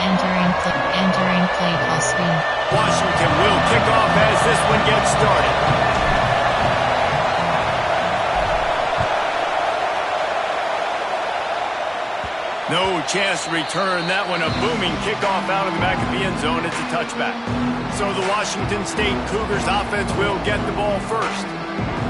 Entering play call screen. Washington will kick off as this one gets started. No chance to return that one. A booming kickoff out of the back of the end zone. It's a touchback. So the Washington State Cougars offense will get the ball first.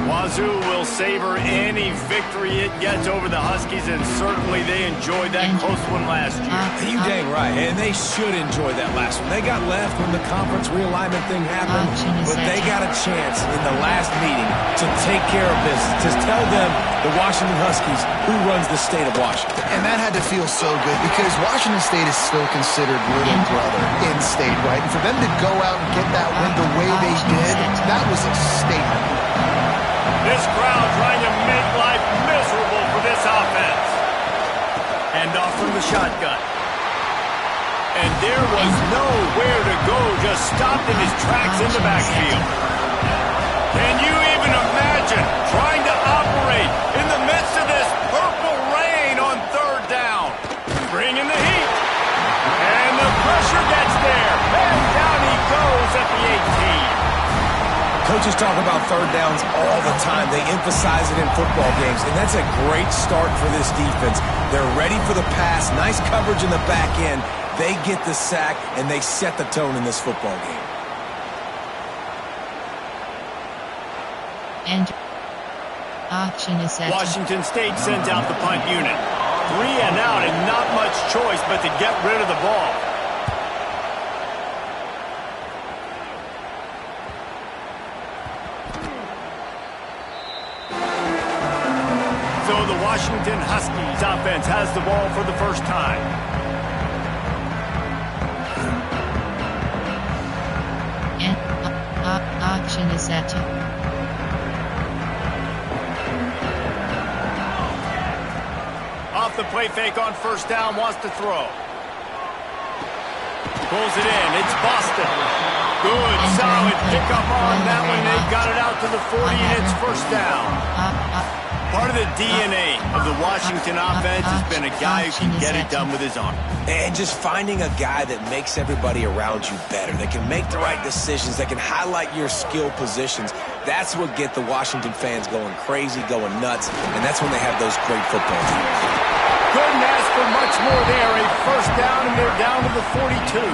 Wazoo will savor any victory it gets over the Huskies, and certainly they enjoyed that close one last year. You dang right, and they should enjoy that last one. They got left when the conference realignment thing happened, but they got a chance in the last meeting to take care of business. Just tell them, the Washington Huskies, who runs the state of Washington. And that had to feel so good because Washington State is still considered little brother in state, right? And for them to go out and get that win the way they did, that was a statement. This crowd trying to make life miserable for this offense. And off from the shotgun. And there was nowhere to go, just stopped in his tracks in the backfield. Can you even imagine trying to operate in the midst of this purple rain on third down? Bringing the heat. And the pressure gets there. And down he goes at the 18. Coaches talk about third downs all the time. They emphasize it in football games, and that's a great start for this defense. They're ready for the pass, nice coverage in the back end. They get the sack, and they set the tone in this football game. And option is set. Washington State sends out the punt unit. 3 and out, and not much choice but to get rid of the ball. So the Washington Huskies offense has the ball for the first time. And option is set. Off the play fake on first down, wants to throw. Pulls it in, it's Boston. Good, solid pickup on that one. They've got it out to the 40, and it's first down. Part of the DNA of the Washington offense has been a guy who can get it done with his arm. And just finding a guy that makes everybody around you better, that can make the right decisions, that can highlight your skill positions. That's what get the Washington fans going crazy, going nuts, and that's when they have those great football teams. Couldn't ask for much more there. A first down, and they're down to the 42.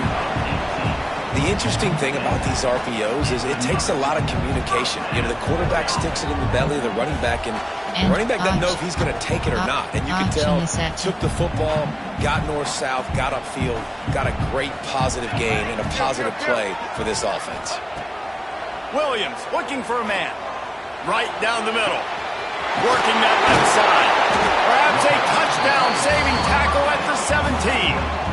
The interesting thing about these RPOs is it takes a lot of communication. You know, the quarterback sticks it in the belly of the running back, and the running back doesn't know if he's going to take it or not. And you can tell, took the football, got north-south, got upfield, got a great positive gain and a positive play for this offense. Williams looking for a man. Right down the middle. Working that left side. Perhaps a touchdown-saving tackle at the 17.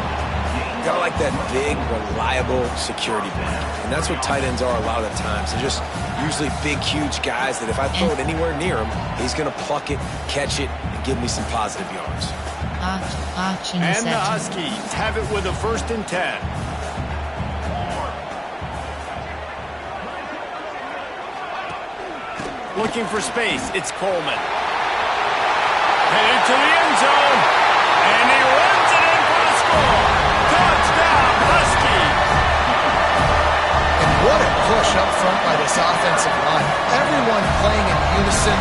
Got like that big, reliable security blanket. And that's what tight ends are a lot of the times. They're just usually big, huge guys that if I throw it anywhere near him, he's going to pluck it, catch it, and give me some positive yards. And the Huskies have it with a 1st and 10. Looking for space, it's Coleman. Headed to the end zone, and he runs it in for the score. Touchdown, Huskies! And what a push up front by this offensive line. Everyone playing in unison,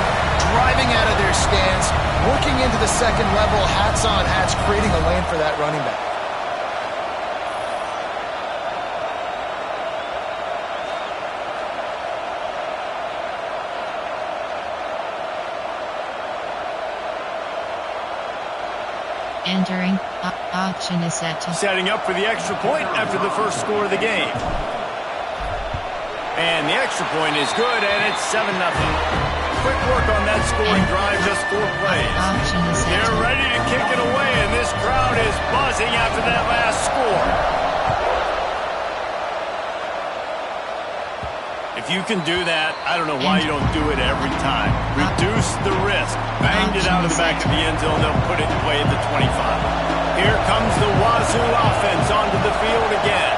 driving out of their stands, working into the second level, hats on hats, creating a lane for that running back. Entering option is set. Setting up for the extra point after the first score of the game. And the extra point is good, and it's 7-0. Quick work on that scoring drive, just 4 plays. They're ready to kick it away, and this crowd is buzzing after that last score. If you can do that, I don't know why you don't do it every time. Reduce the risk. Banged it out of the back of the end zone. They'll put it in play at the 25. Here comes the Wazoo offense onto the field again.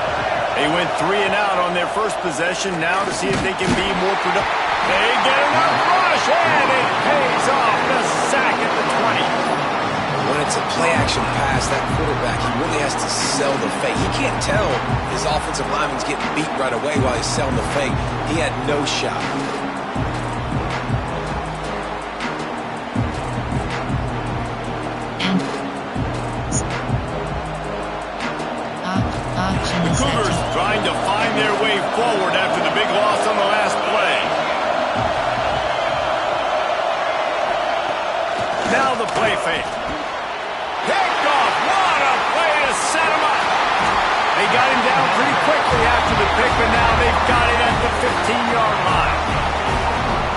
They went 3 and out on their first possession. Now to see if they can be more productive. They get enough rush, and it pays off. The sack at the 20. When it's it's a play-action pass, that quarterback, he really has to sell the fake. He can't tell his offensive lineman's getting beat right away while he's selling the fake. He had no shot. The Cougars trying to find their way forward after the big loss on the last play. Now the play fake. Picked off. What a play to set him up. They got him down pretty quickly after the pick, but now they've got it at the 15-yard line.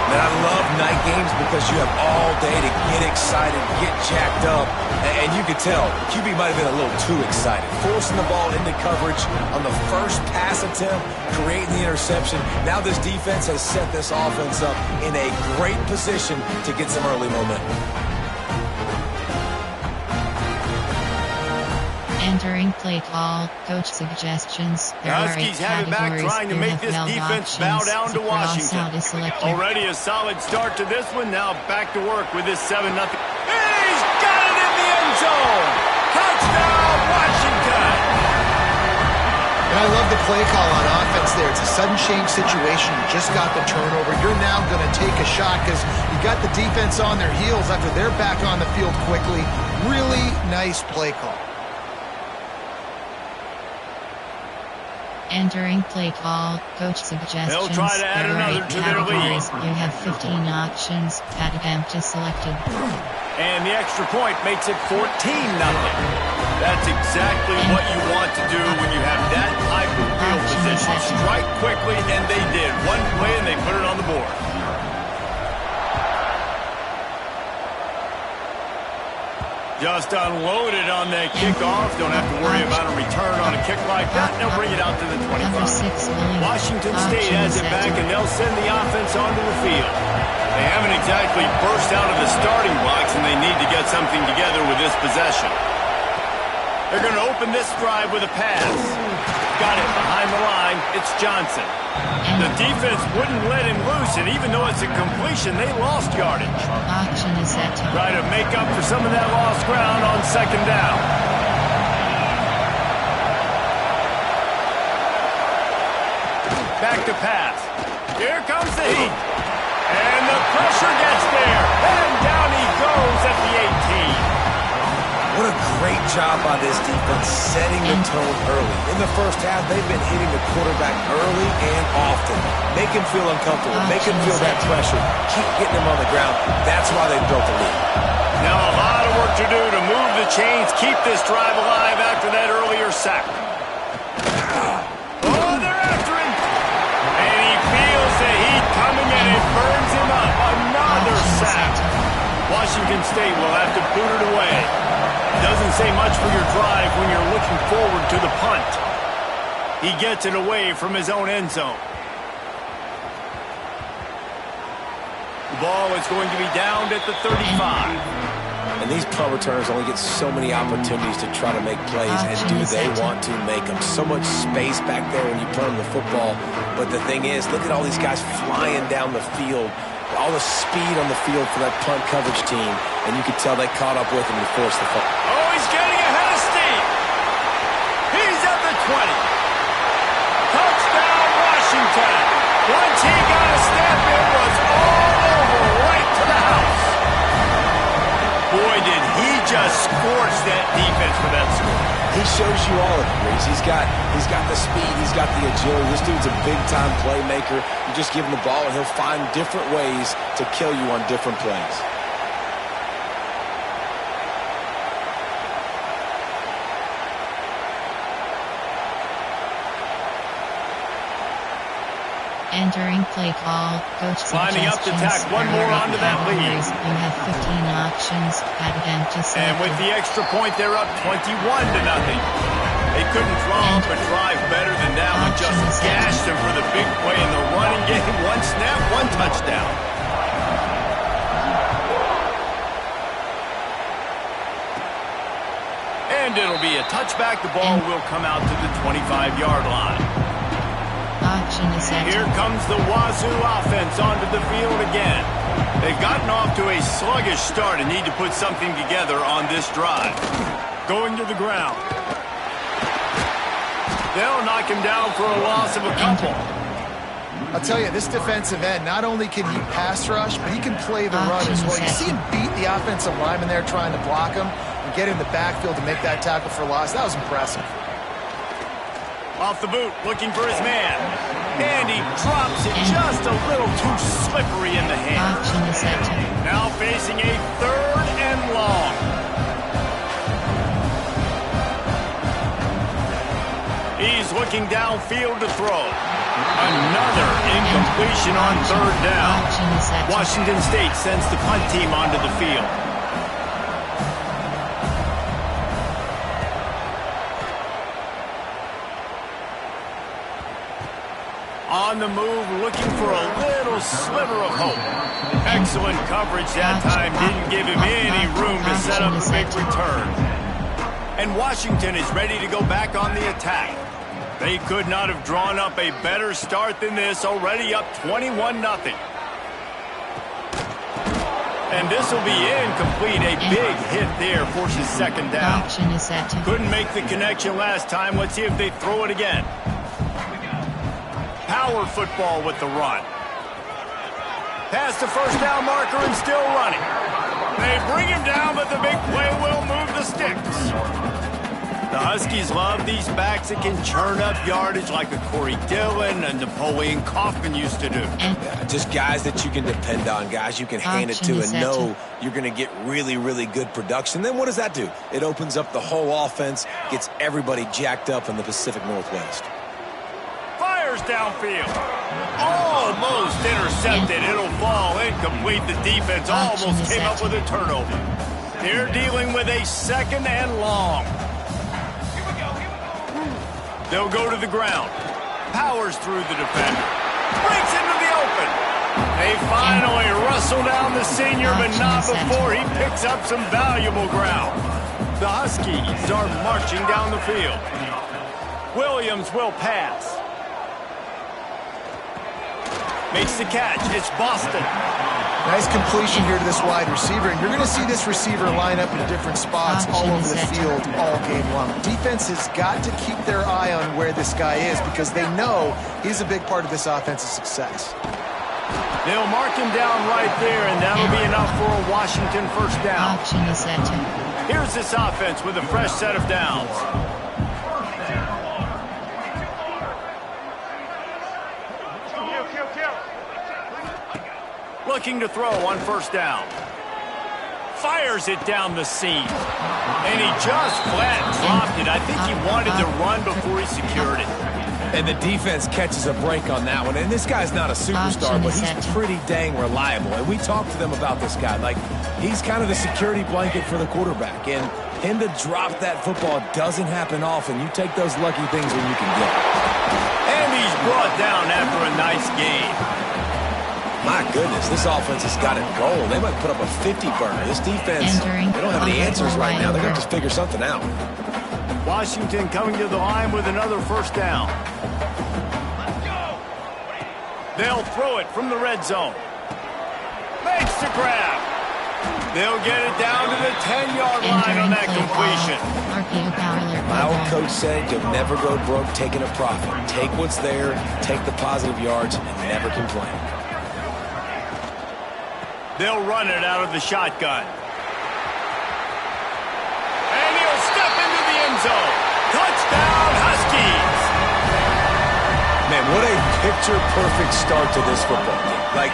Man, I love night games because you have all day to get excited, get jacked up, and you could tell QB might have been a little too excited. Forcing the ball into coverage on the first pass attempt, creating the interception. Now this defense has set this offense up in a great position to get some early momentum. Entering play call, coach suggestions. The Huskies have it back trying to make this defense bow down to Washington. Already a solid start to this one. Now back to work with this 7-0. He's got it in the end zone. Touchdown, Washington. And I love the play call on offense there. It's a sudden change situation. You just got the turnover. You're now going to take a shot because you got the defense on their heels after they're back on the field quickly. Really nice play call. Entering play call, coach suggestions. They'll try to add another to their lead. You have 15 options. Pat attempt is selected. And the extra point makes it 14-0. That's exactly what you want to do when you have that type of field position. Strike quickly, and they did. One play, and they put it on the board. Just unloaded on that kickoff. Don't have to worry about a return on a kick like that. They'll bring it out to the 25. Washington State has it back, and they'll send the offense onto the field. They haven't exactly burst out of the starting blocks, and they need to get something together with this possession. They're going to open this drive with a pass. Got it behind the line. It's Johnson. The defense wouldn't let him loose, and even though it's a completion, they lost yardage. Auction is set. Try to make up for some of that lost ground on second down. Back to pass. Here comes the heat. And the pressure gets there. And down he goes at the 18. What a great job by this defense setting the tone early. In the first half, they've been hitting the quarterback early and often. Make him feel uncomfortable. Make him feel that pressure. Keep getting him on the ground. That's why they built the lead. Now a lot of work to do to move the chains, keep this drive alive after that earlier sack. Oh, they're after him. And he feels the heat coming, and it burns him up. Another sack. Washington State will have to boot it away. Doesn't say much for your drive when you're looking forward to the punt. He gets it away from his own end zone. The ball is going to be downed at the 35. And these punt returners only get so many opportunities to try to make plays, and do they want to make them. So much space back there when you punt them the football. But the thing is, look at all these guys flying down the field. All the speed on the field for that punt coverage team, and you could tell they caught up with him and forced the fumble. Oh, he's getting ahead of steam. He's at the 20. Touchdown, Washington. Once he got a step, it was all over, right to the house. Boy, did he just scorch that defense for that score. He shows you all of it, Reese. He's got the speed, he's got the agility. This dude's a big-time playmaker. You just give him the ball, and he'll find different ways to kill you on different plays. Entering play call, coach lining up to tack one more onto that lead. You have 15 options. Pat attempt is selected. And with the extra point, they're up 21-0. They couldn't draw up a drive better than that one. Just gashed him for the big play in the running game. One snap, one touchdown. And it'll be a touchback. The ball will come out to the 25-yard line. Auction is set. Here comes the Wazoo offense onto the field again. They've gotten off to a sluggish start and need to put something together on this drive. Going to the ground. They'll knock him down for a loss of a couple. I'll tell you, this defensive end, not only can he pass rush, but he can play the run as well. You see him beat the offensive lineman there trying to block him and get in the backfield to make that tackle for loss. That was impressive. Off the boot, looking for his man. And he drops it just a little too slippery in the hand. Now facing a 3rd and long. He's looking downfield to throw. Another incompletion on 3rd down. Washington State sends the punt team onto the field. On the move, looking for a little sliver of hope. Excellent coverage that time. Didn't give him any room to set up a big return. And Washington is ready to go back on the attack. They could not have drawn up a better start than this, already up 21-0. And this will be incomplete. A big hit there forces 2nd down. Couldn't make the connection last time. Let's see if they throw it again. Power football with the run. Past the 1st down marker and still running. They bring him down, but the big play will move the sticks. The Huskies love these backs that can churn up yardage like a Corey Dillon and Napoleon Kaufman used to do. Yeah, just guys that you can depend on, guys you can hand it to and know you're going to get really, really good production. Then what does that do? It opens up the whole offense, gets everybody jacked up in the Pacific Northwest. Fires downfield. Almost intercepted. It'll fall incomplete. The defense almost came up with a turnover. They're dealing with a 2nd and long. They'll go to the ground. Powers through the defender. Breaks into the open. They finally wrestle down the senior, but not before he picks up some valuable ground. The Huskies are marching down the field. Williams will pass. Makes the catch. It's Boston. Nice completion here to this wide receiver, and you're going to see this receiver line up in different spots all over the field all game long. Defense has got to keep their eye on where this guy is because they know he's a big part of this offense's success. They'll mark him down right there, and that'll be enough for a Washington 1st down. Here's this offense with a fresh set of downs. Looking to throw on 1st down. Fires it down the seam. And he just flat dropped it. I think he wanted to run before he secured it. And the defense catches a break on that one. And this guy's not a superstar, but he's pretty dang reliable. And we talked to them about this guy. Like, he's kind of the security blanket for the quarterback. And him to drop that football doesn't happen often. You take those lucky things when you can get it. And he's brought down after a nice game. My goodness, this offense has got it going. They might put up a 50-burner. This defense, they don't have any answers right now. They're going to have to figure something out. Washington coming to the line with another 1st down. They'll throw it from the red zone. Makes the grab. They'll get it down to the 10-yard line on that completion. My old coach said you'll never go broke taking a profit. Take what's there, take the positive yards, and never complain. They'll run it out of the shotgun. And he'll step into the end zone. Touchdown, Huskies! Man, what a picture-perfect start to this football game. Like,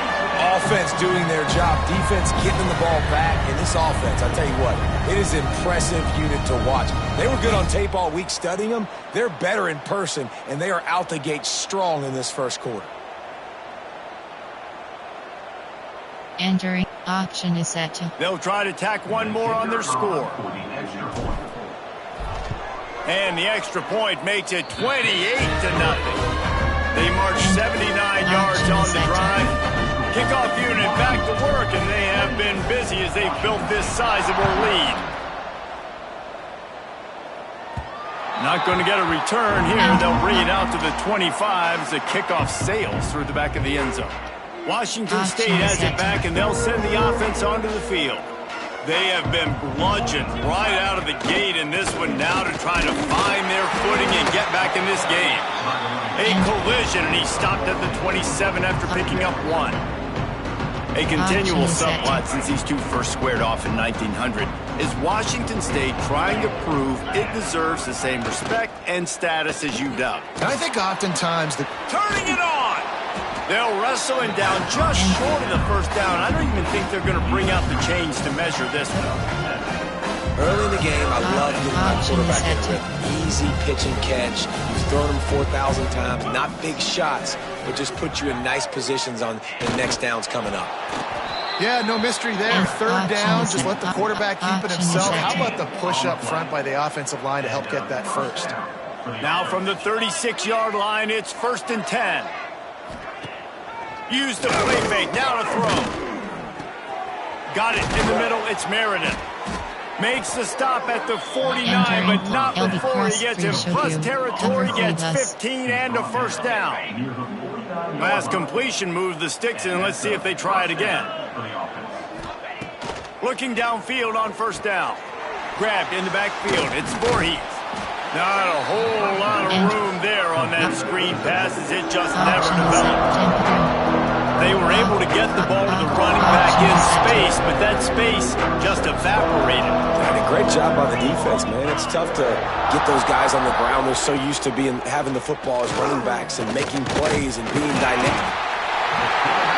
offense doing their job, defense getting the ball back, and this offense, I tell you what, it is an impressive unit to watch. They were good on tape all week studying them. They're better in person, and they are out the gate strong in this 1st quarter. Entering. Auction is set to. They'll try to tack one more on their score. And the extra point makes it 28-0. They march 79 yards on the drive. Kickoff unit back to work, and they have been busy as they've built this sizable lead. Not going to get a return here. They'll bring it out to the 25 as the kickoff sails through the back of the end zone. Washington State has it back, and they'll send the offense onto the field. They have been bludgeoned right out of the gate in this one now to try to find their footing and get back in this game. A collision, and he stopped at the 27 after picking up 1. A continual subplot since these two first squared off in 1900 is Washington State trying to prove it deserves the same respect and status as UW. And I think oftentimes turning it on! They'll wrestle him down just short of the first down. I don't even think they're going to bring out the chains to measure this one. Early in the game, I love getting my quarterback in rhythm. Easy pitch and catch. You've thrown him 4,000 times. Not big shots, but just put you in nice positions on the next downs coming up. Yeah, no mystery there. Third down, just let the quarterback keep it himself. How about the push up front by the offensive line to help get that first? Now from the 36-yard line, it's 1st and 10. Use the play fake, now to throw. Got it in the middle, it's Meredith. Makes the stop at the 49, but not before he gets in plus territory, gets 15 and a first down. Last completion moved the sticks in. Let's see if they try it again. Looking downfield on first down. Grabbed in the backfield, it's Voorhees. Not a whole lot of room there on that screen pass as it just never developed. They were able to get the ball to the running back in space, but that space just evaporated. And a great job by the defense, man. It's tough to get those guys on the ground. They're so used to having the football as running backs and making plays and being dynamic.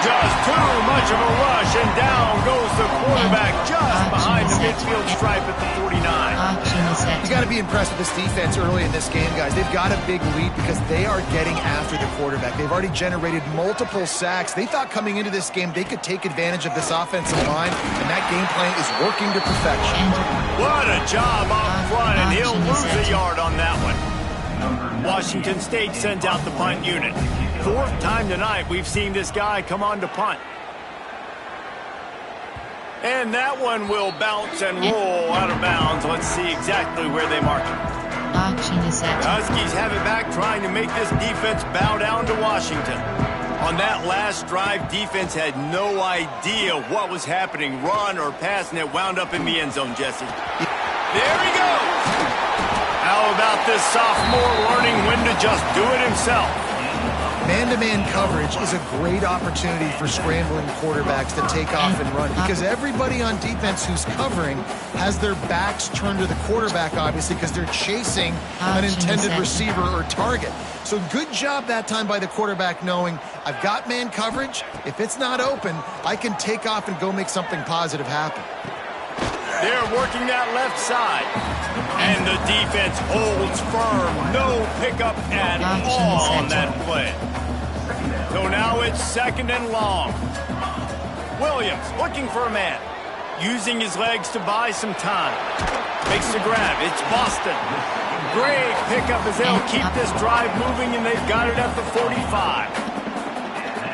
Just too much of a rush, and down goes the quarterback just behind the midfield stripe at the 49. You got to be impressed with this defense early in this game, guys. They've got a big lead because they are getting after the quarterback. They've already generated multiple sacks. They thought coming into this game they could take advantage of this offensive line, and that game plan is working to perfection. What a job up front, and he'll lose a yard on that one. Washington State sends out the punt unit. 4th time tonight we've seen this guy come on to punt. And that one will bounce and roll out of bounds. Let's see exactly where they mark it. Huskies have it back, trying to make this defense bow down to Washington. On that last drive, defense had no idea what was happening, run or pass, and it wound up in the end zone, Jesse. There he goes! How about this sophomore learning when to just do it himself? Man-to-man coverage is a great opportunity for scrambling quarterbacks to take off and run because everybody on defense who's covering has their backs turned to the quarterback, obviously, because they're chasing an intended receiver or target. So good job that time by the quarterback knowing I've got man coverage. If it's not open, I can take off and go make something positive happen. They're working that left side. And the defense holds firm. No pickup at all on that play. So now it's 2nd and long. Williams looking for a man. Using his legs to buy some time. Makes the grab. It's Boston. Great pickup as they'll keep this drive moving, and they've got it at the 45.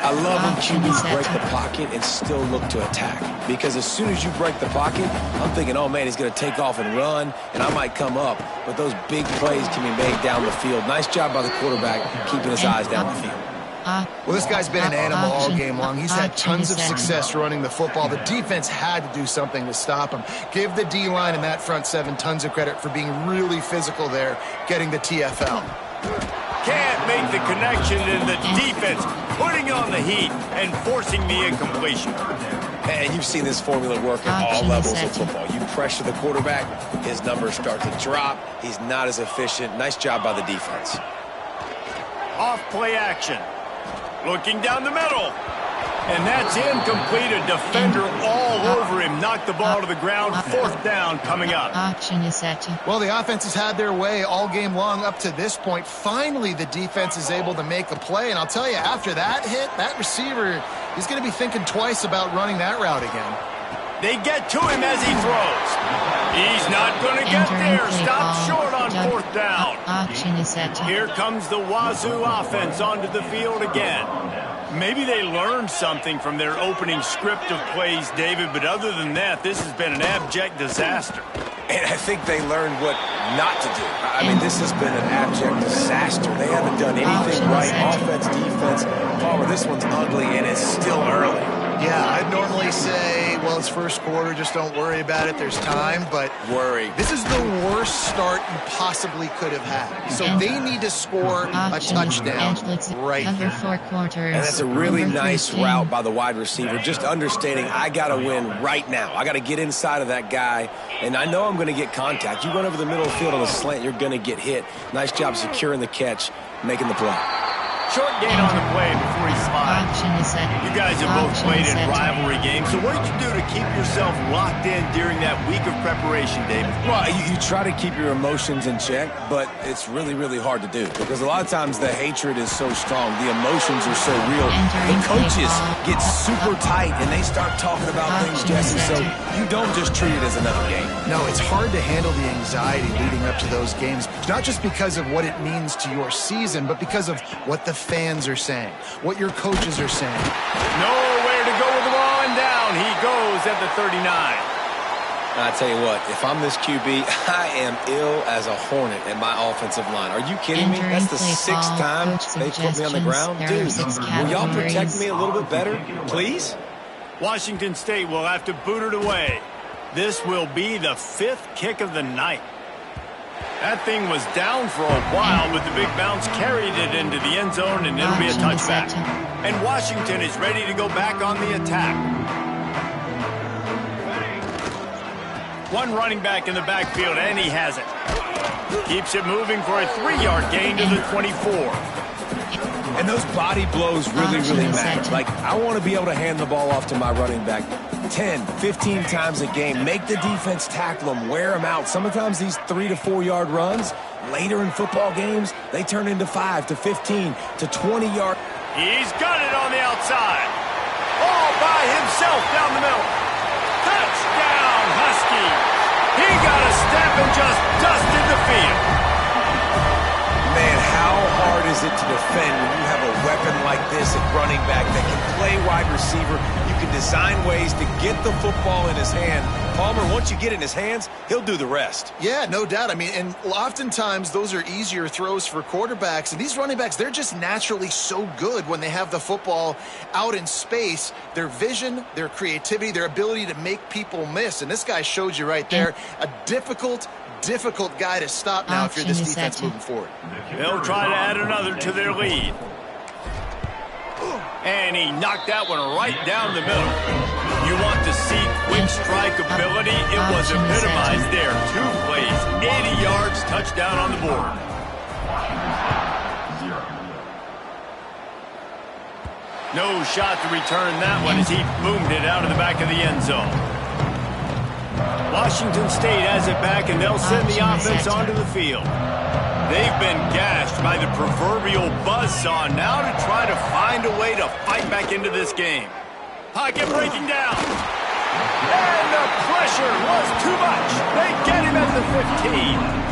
I love when QBs break the pocket and still look to attack. Because as soon as you break the pocket, I'm thinking, oh, man, he's going to take off and run, and I might come up. But those big plays can be made down the field. Nice job by the quarterback keeping his eyes down the field. Well, this guy's been an animal all game long. He's had tons of success running the football. The defense had to do something to stop him. Give the D-line and that front seven tons of credit for being really physical there, getting the TFL. Can't make the connection in the defense, putting on the heat and forcing the incompletion. And you've seen this formula work at all levels of football. You pressure the quarterback, his numbers start to drop. He's not as efficient. Nice job by the defense. Off play action. Looking down the middle. And that's incomplete. A defender all over him. Knocked the ball to the ground. 4th down coming up. Well, the offense has had their way all game long up to this point. Finally, the defense is able to make a play. And I'll tell you, after that hit, that receiver, he's going to be thinking twice about running that route again. They get to him as he throws. He's not going to get there. Stop short on 4th down. Here comes the Wazoo offense onto the field again. Maybe they learned something from their opening script of plays, David, but other than that, this has been an abject disaster. And I think they learned what not to do. I mean, this has been an abject disaster. They haven't done anything right. Offense, defense. Palmer, this one's ugly, and it's still early. Yeah, I'd normally say, well, it's first quarter, just don't worry about it, there's time, but this is the worst start you possibly could have had. So they need to score a touchdown right here. And that's a really nice route by the wide receiver, just understanding I got to win right now. I got to get inside of that guy, and I know I'm going to get contact. You run over the middle of the field on a slant, you're going to get hit. Nice job securing the catch, making the play. Short gain on the play before he spotted. You guys have both played in rivalry games, so what did you do to keep yourself locked in during that week of preparation, David? Well, you try to keep your emotions in check, but it's really, really hard to do because a lot of times the hatred is so strong, the emotions are so real. The coaches get super tight and they start talking about things, Jesse, so you don't just treat it as another game. No, it's hard to handle the anxiety leading up to those games, not just because of what it means to your season, but because of what the fans are saying, what your coaches are saying. Nowhere to go with the ball, and down he goes at the 39. I tell you what, if I'm this QB, I am ill as a hornet at my offensive line. Are you kidding me? That's the 6th time they put me on the ground. Dude, will y'all protect me a little bit better, please? Washington State will have to boot it away. This will be the 5th kick of the night. That thing was down for a while, but the big bounce carried it into the end zone, and it'll be a touchback. And Washington is ready to go back on the attack. One running back in the backfield, and he has it. Keeps it moving for a 3-yard gain to the 24. And those body blows really, really matter. Like, I want to be able to hand the ball off to my running back 10, 15 times a game. Make the defense tackle them, wear them out. Sometimes these 3 to 4 yard runs, later in football games, they turn into 5 to 15 to 20 yard. He's got it on the outside. All by himself down the middle. Touchdown, Husky. He got a step and just dusted the field. Man, how hard is it to defend when you have a weapon like this at running back that can play wide receiver? You can design ways to get the football in his hand. Palmer, once you get it in his hands, he'll do the rest. Yeah, no doubt. I mean, and oftentimes those are easier throws for quarterbacks. And these running backs, they're just naturally so good when they have the football out in space. Their vision, their creativity, their ability to make people miss. And this guy showed you right there, a difficult guy to stop now if you're this defense moving forward. They'll try to add another to their lead. And he knocked that one right down the middle. You want to see quick strike ability? It was epitomized there. 2 plays, 80 yards, touchdown on the board. No shot to return that one as he boomed it out of the back of the end zone. Washington State has it back, and they'll send the offense onto the field. They've been gashed by the proverbial buzzsaw now to try to find a way to fight back into this game. Pocket breaking down. And the pressure was too much. They get him at the 15.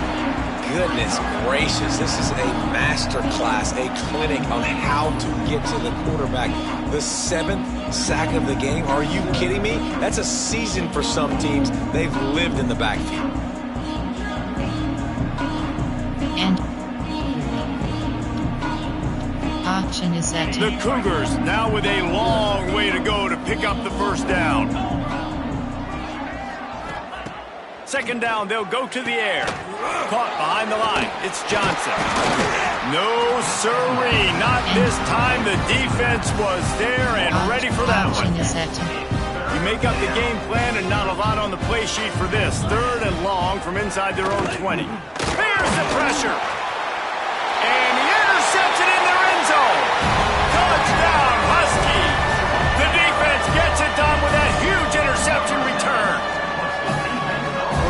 Goodness gracious, this is a master class, a clinic on how to get to the quarterback. The 7th sack of the game. Are you kidding me? That's a season for some teams. They've lived in the backfield. And option is set. The Cougars now with a long way to go to pick up the first down. 2nd down, they'll go to the air. Caught behind the line. It's Johnson. No sirree, not this time. The defense was there and ready for that one. You make up the game plan and not a lot on the play sheet for this. 3rd and long from inside their own 20. Here's the pressure. And he intercepts it in their end zone. Touchdown, Husky. The defense gets it done with that huge interception return.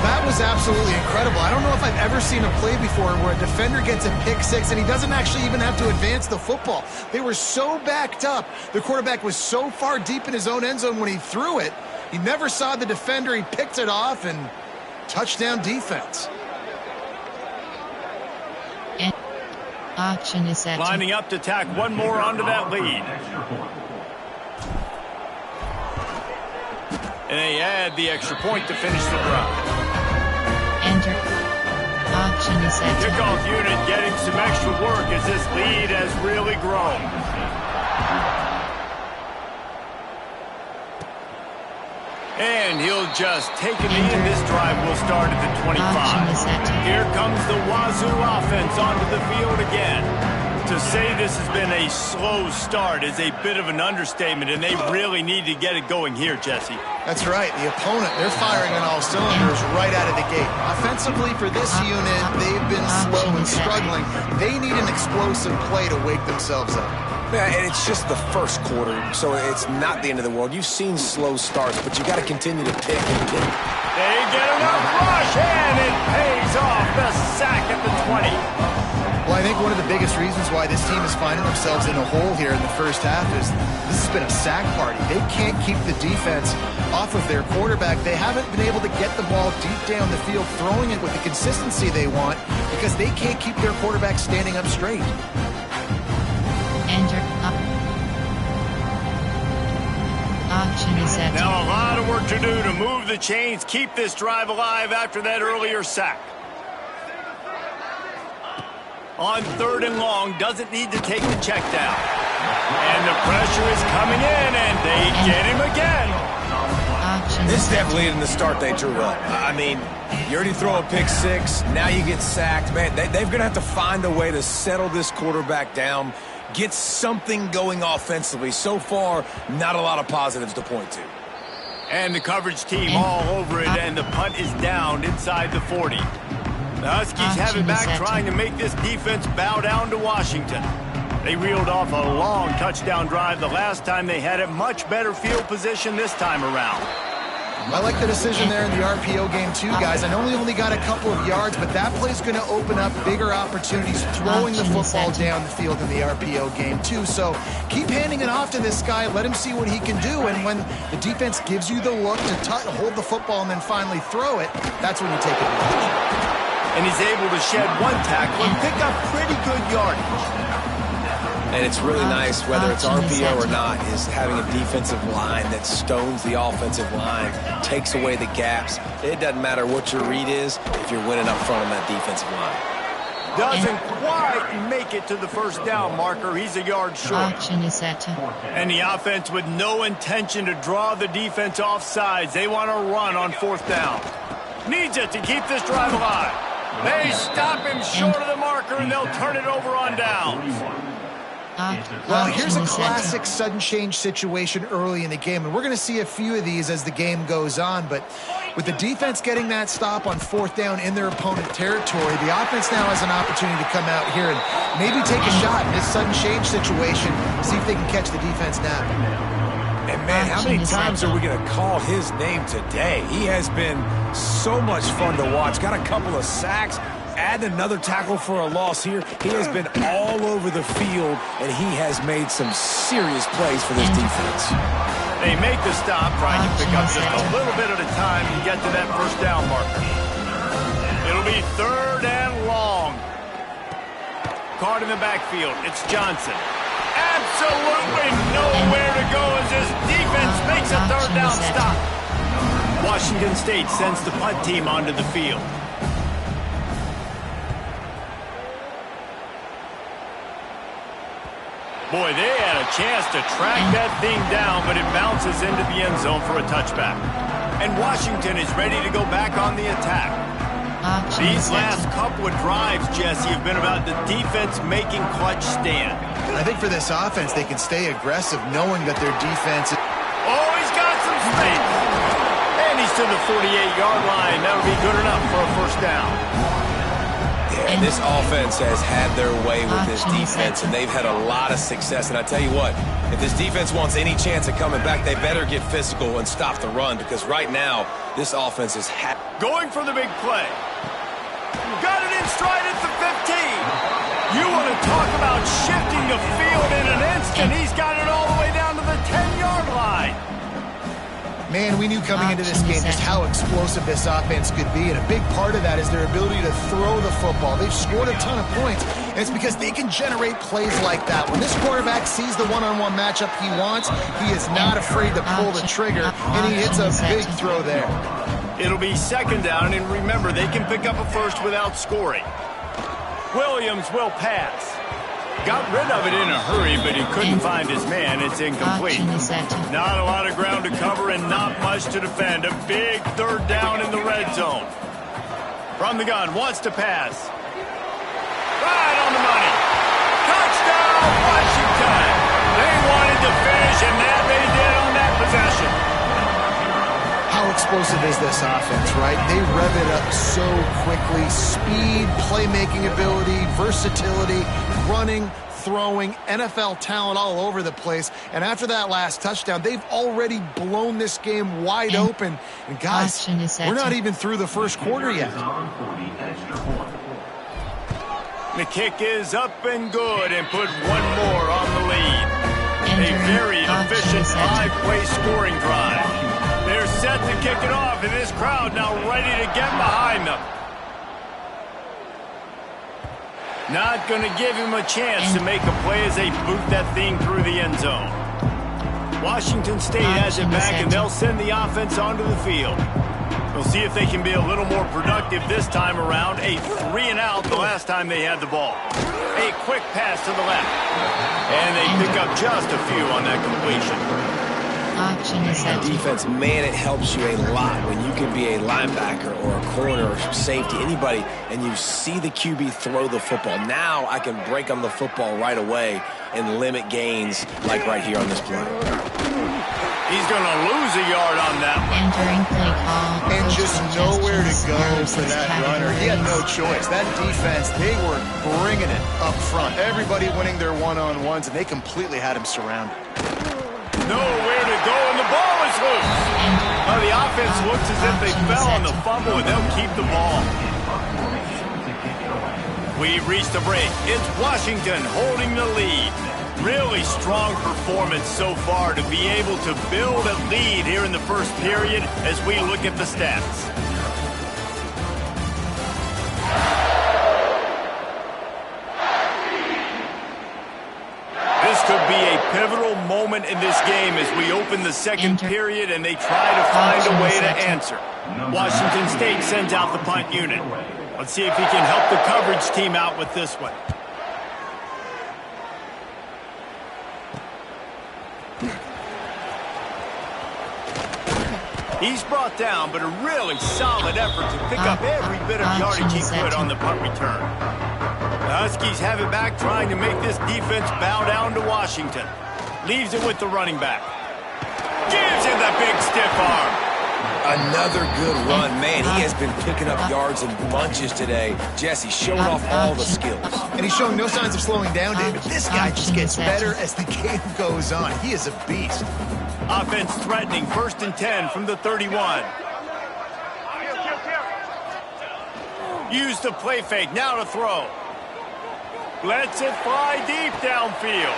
That was absolutely incredible. I don't know if I've ever seen a play before where a defender gets a pick 6 and he doesn't actually even have to advance the football. They were so backed up. The quarterback was so far deep in his own end zone when he threw it. He never saw the defender. He picked it off, and touchdown defense. And option is set. Lining up to tack one more onto that lead. And they add the extra point to finish the drive. work as this lead has really grown. And he'll just take a knee, and this drive will start at the 25. Here comes the Wazoo offense onto the field again. To say this has been a slow start is a bit of an understatement, and they really need to get it going here, Jesse. That's right. The opponent, they're firing on all cylinders right out of the gate. Offensively for this unit, they've been slow and struggling. They need an explosive play to wake themselves up. Yeah, and it's just the first quarter, so it's not the end of the world. You've seen slow starts, but you got to continue to pick and pick. They get enough rush, and it pays off. The sack at the 20. Well, I think one of the biggest reasons why this team is finding themselves in a hole here in the first half is this has been a sack party. They can't keep the defense off of their quarterback. They haven't been able to get the ball deep down the field, throwing it with the consistency they want because they can't keep their quarterback standing up straight. Now a lot of work to do to move the chains, keep this drive alive after that earlier sack. On 3rd and long, doesn't need to take the check down. And the pressure is coming in, and they get him again. This definitely isn't the start they drew up. I mean, you already throw a pick six, now you get sacked. Man, they're going to have to find a way to settle this quarterback down, get something going offensively. So far, not a lot of positives to point to. And the coverage team all over it, and the punt is down inside the 40. The Huskies have it back, trying to make this defense bow down to Washington. They reeled off a long touchdown drive the last time they had it. Much better field position this time around. I like the decision there in the RPO game too, guys. I know we only got a couple of yards, but that play's going to open up bigger opportunities throwing the football down the field in the RPO game too. So keep handing it off to this guy. Let him see what he can do. And when the defense gives you the look to hold the football and then finally throw it, that's when you take advantage. And he's able to shed one tackle and pick up pretty good yardage. And it's really nice, whether it's RPO or not, is having a defensive line that stones the offensive line, takes away the gaps. It doesn't matter what your read is if you're winning up front on that defensive line. Doesn't quite make it to the first down marker. He's a yard short. And the offense with no intention to draw the defense off sides. They want to run on 4th down. Needs it to keep this drive alive. They stop him short of the marker, and they'll turn it over on downs. Well, here's a classic sudden change situation early in the game, and we're going to see a few of these as the game goes on, but with the defense getting that stop on 4th down in their opponent territory, the offense now has an opportunity to come out here and maybe take a shot in this sudden change situation, see if they can catch the defense now. And, man, how many times are we going to call his name today? He has been so much fun to watch. Got a couple of sacks. Add another tackle for a loss here. He has been all over the field, and he has made some serious plays for this defense. They make the stop, trying to pick up just a little bit at a time and get to that first down marker. It'll be 3rd and long. Caught in the backfield. It's Johnson. Absolutely nowhere to go as this defense makes a 3rd down stop. Washington State sends the punt team onto the field. Boy, they had a chance to track that thing down, but it bounces into the end zone for a touchback. And Washington is ready to go back on the attack. These last couple of drives, Jesse, have been about the defense making clutch stand. I think for this offense, they can stay aggressive knowing that their defense is... Oh, he's got some space. And he's to the 48-yard line. That'll be good enough for a first down. Yeah, and this offense has had their way with this defense, and they've had a lot of success. And I tell you what, if this defense wants any chance of coming back, they better get physical and stop the run, because right now, this offense is going for the big play. Got it in stride at the 15. You want to talk about shifting the field in an instant. He's got it all the way down to the 10-yard line. Man, we knew coming into this game just how explosive this offense could be, and a big part of that is their ability to throw the football. They've scored a ton of points, and it's because they can generate plays like that. When this quarterback sees the one-on-one matchup he wants, he is not afraid to pull the trigger, and he hits a big throw there. It'll be 2nd down, and remember, they can pick up a first without scoring. Williams will pass. Got rid of it in a hurry, but he couldn't find his man. It's incomplete. Not a lot of ground to cover and not much to defend. A big third down in the red zone. From the gun, wants to pass. Right on the money. Touchdown, Washington. They wanted to finish, and that they did on that possession. How explosive is this offense, right? They rev it up so quickly. Speed, playmaking ability, versatility, running, throwing, NFL talent all over the place. And after that last touchdown, they've already blown this game wide open. And guys, we're not even through the first quarter yet. The kick is up and good and put one more on the lead. A very efficient 5-play scoring drive. They're set to kick it off, and this crowd now ready to get behind them. Not going to give him a chance to make a play as they boot that thing through the end zone. Washington State has it back, and they'll send the offense onto the field. We'll see if they can be a little more productive this time around. A 3-and-out the last time they had the ball. A quick pass to the left. And they pick up just a few on that completion. Defense, man, it helps you a lot when you can be a linebacker or a corner or safety, anybody, and you see the QB throw the football. Now I can break on the football right away and limit gains like right here on this play. He's going to lose a yard on that one. Entering play call. And just nowhere to go for that runner. He had no choice. That defense, they were bringing it up front. Everybody winning their one-on-ones, and they completely had him surrounded. Nowhere to go, and the ball is loose. Well, the offense looks as if they fell on the fumble, and they'll keep the ball. We've reached a break. It's Washington holding the lead. Really strong performance so far to be able to build a lead here in the first period as we look at the stats. This could be a pivotal moment in this game as we open the second period and they try to find a way to answer. Washington State sends out the punt unit. Let's see if he can help the coverage team out with this one. He's brought down, but a really solid effort to pick up every bit of yardage he could on the punt return. The Huskies have it back, trying to make this defense bow down to Washington. Leaves it with the running back. Gives him the big stiff arm. Another good run. Man, he has been picking up yards in bunches today. Jesse showing off all the skills. And he's showing no signs of slowing down, David. This guy just gets better as the game goes on. He is a beast. Offense threatening, 1st and 10 from the 31. Use the play fake, now to throw. Lets it fly deep downfield.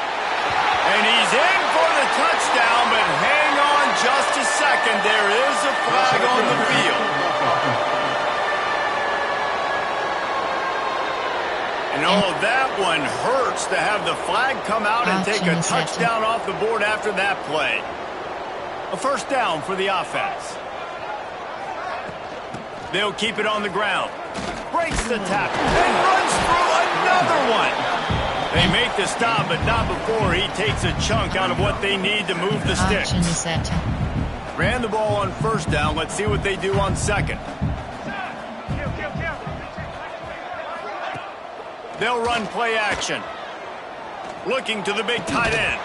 And he's in for the touchdown, but hang on just a second. There is a flag on the field. And oh, that one hurts to have the flag come out and take a touchdown off the board after that play. A 1st down for the offense. They'll keep it on the ground. Breaks the tackle and runs through another one. They make the stop, but not before he takes a chunk out of what they need to move the sticks. Ran the ball on 1st down. Let's see what they do on 2nd. They'll run play action. Looking to the big tight end.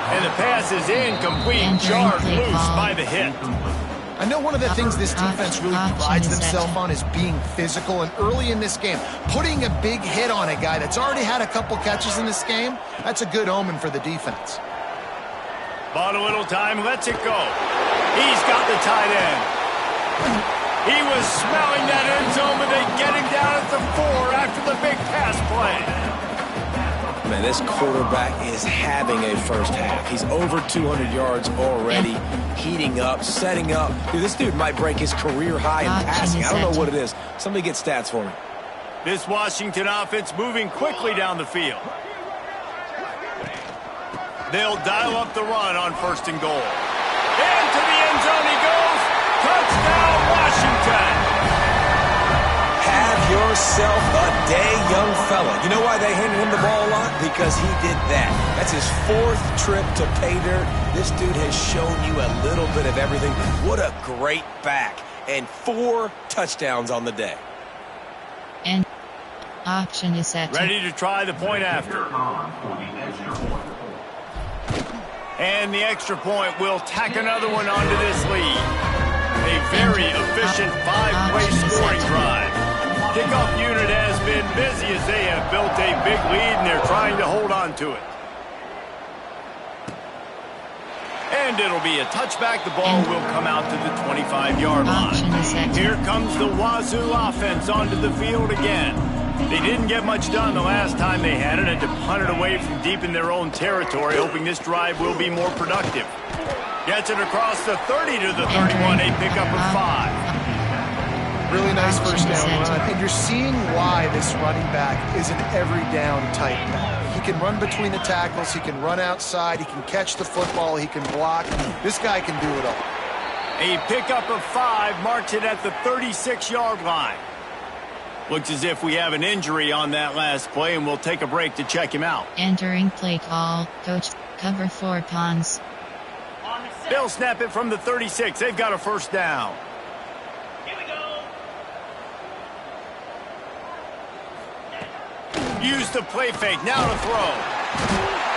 And the pass is incomplete, jarred loose by the hit. I know one of the things this defense really prides themselves on is being physical, and early in this game, putting a big hit on a guy that's already had a couple catches in this game, that's a good omen for the defense. Bought a little time, lets it go. He's got the tight end. He was smelling that end zone, but they get him down at the 4 after the big pass play. Man, this quarterback is having a first half. He's over 200 yards already, heating up, setting up. Dude, this dude might break his career high in passing. I don't know what it is. Somebody get stats for me. This Washington offense moving quickly down the field. They'll dial up the run on 1st and goal. Into the end zone he goes. Touchdown, Washington. Have yourself a day young fella. You know why they handed him the ball a lot? Because he did that. That's his 4th trip to pay dirt. This dude has shown you a little bit of everything. What a great back. And 4 touchdowns on the day. And option is set. Ready to try the point after. And the extra point will tack another one onto this lead. A very efficient 5-play scoring drive. Kickoff unit has been busy as they have built a big lead and they're trying to hold on to it. And it'll be a touchback. The ball will come out to the 25-yard line. Here comes the Wazoo offense onto the field again. They didn't get much done the last time they had it and to punt it away from deep in their own territory, hoping this drive will be more productive. Gets it across the 30 to the 31, a pickup of 5. Really nice first down run, and you're seeing why this running back is an every down type back. He can run between the tackles, he can run outside, he can catch the football, he can block. This guy can do it all. A pickup of 5 marks it at the 36-yard line. Looks as if we have an injury on that last play, and we'll take a break to check him out. Entering play call, coach, cover 4 punts. They'll snap it from the 36. They've got a first down. Here we go. Use the play fake. Now to throw.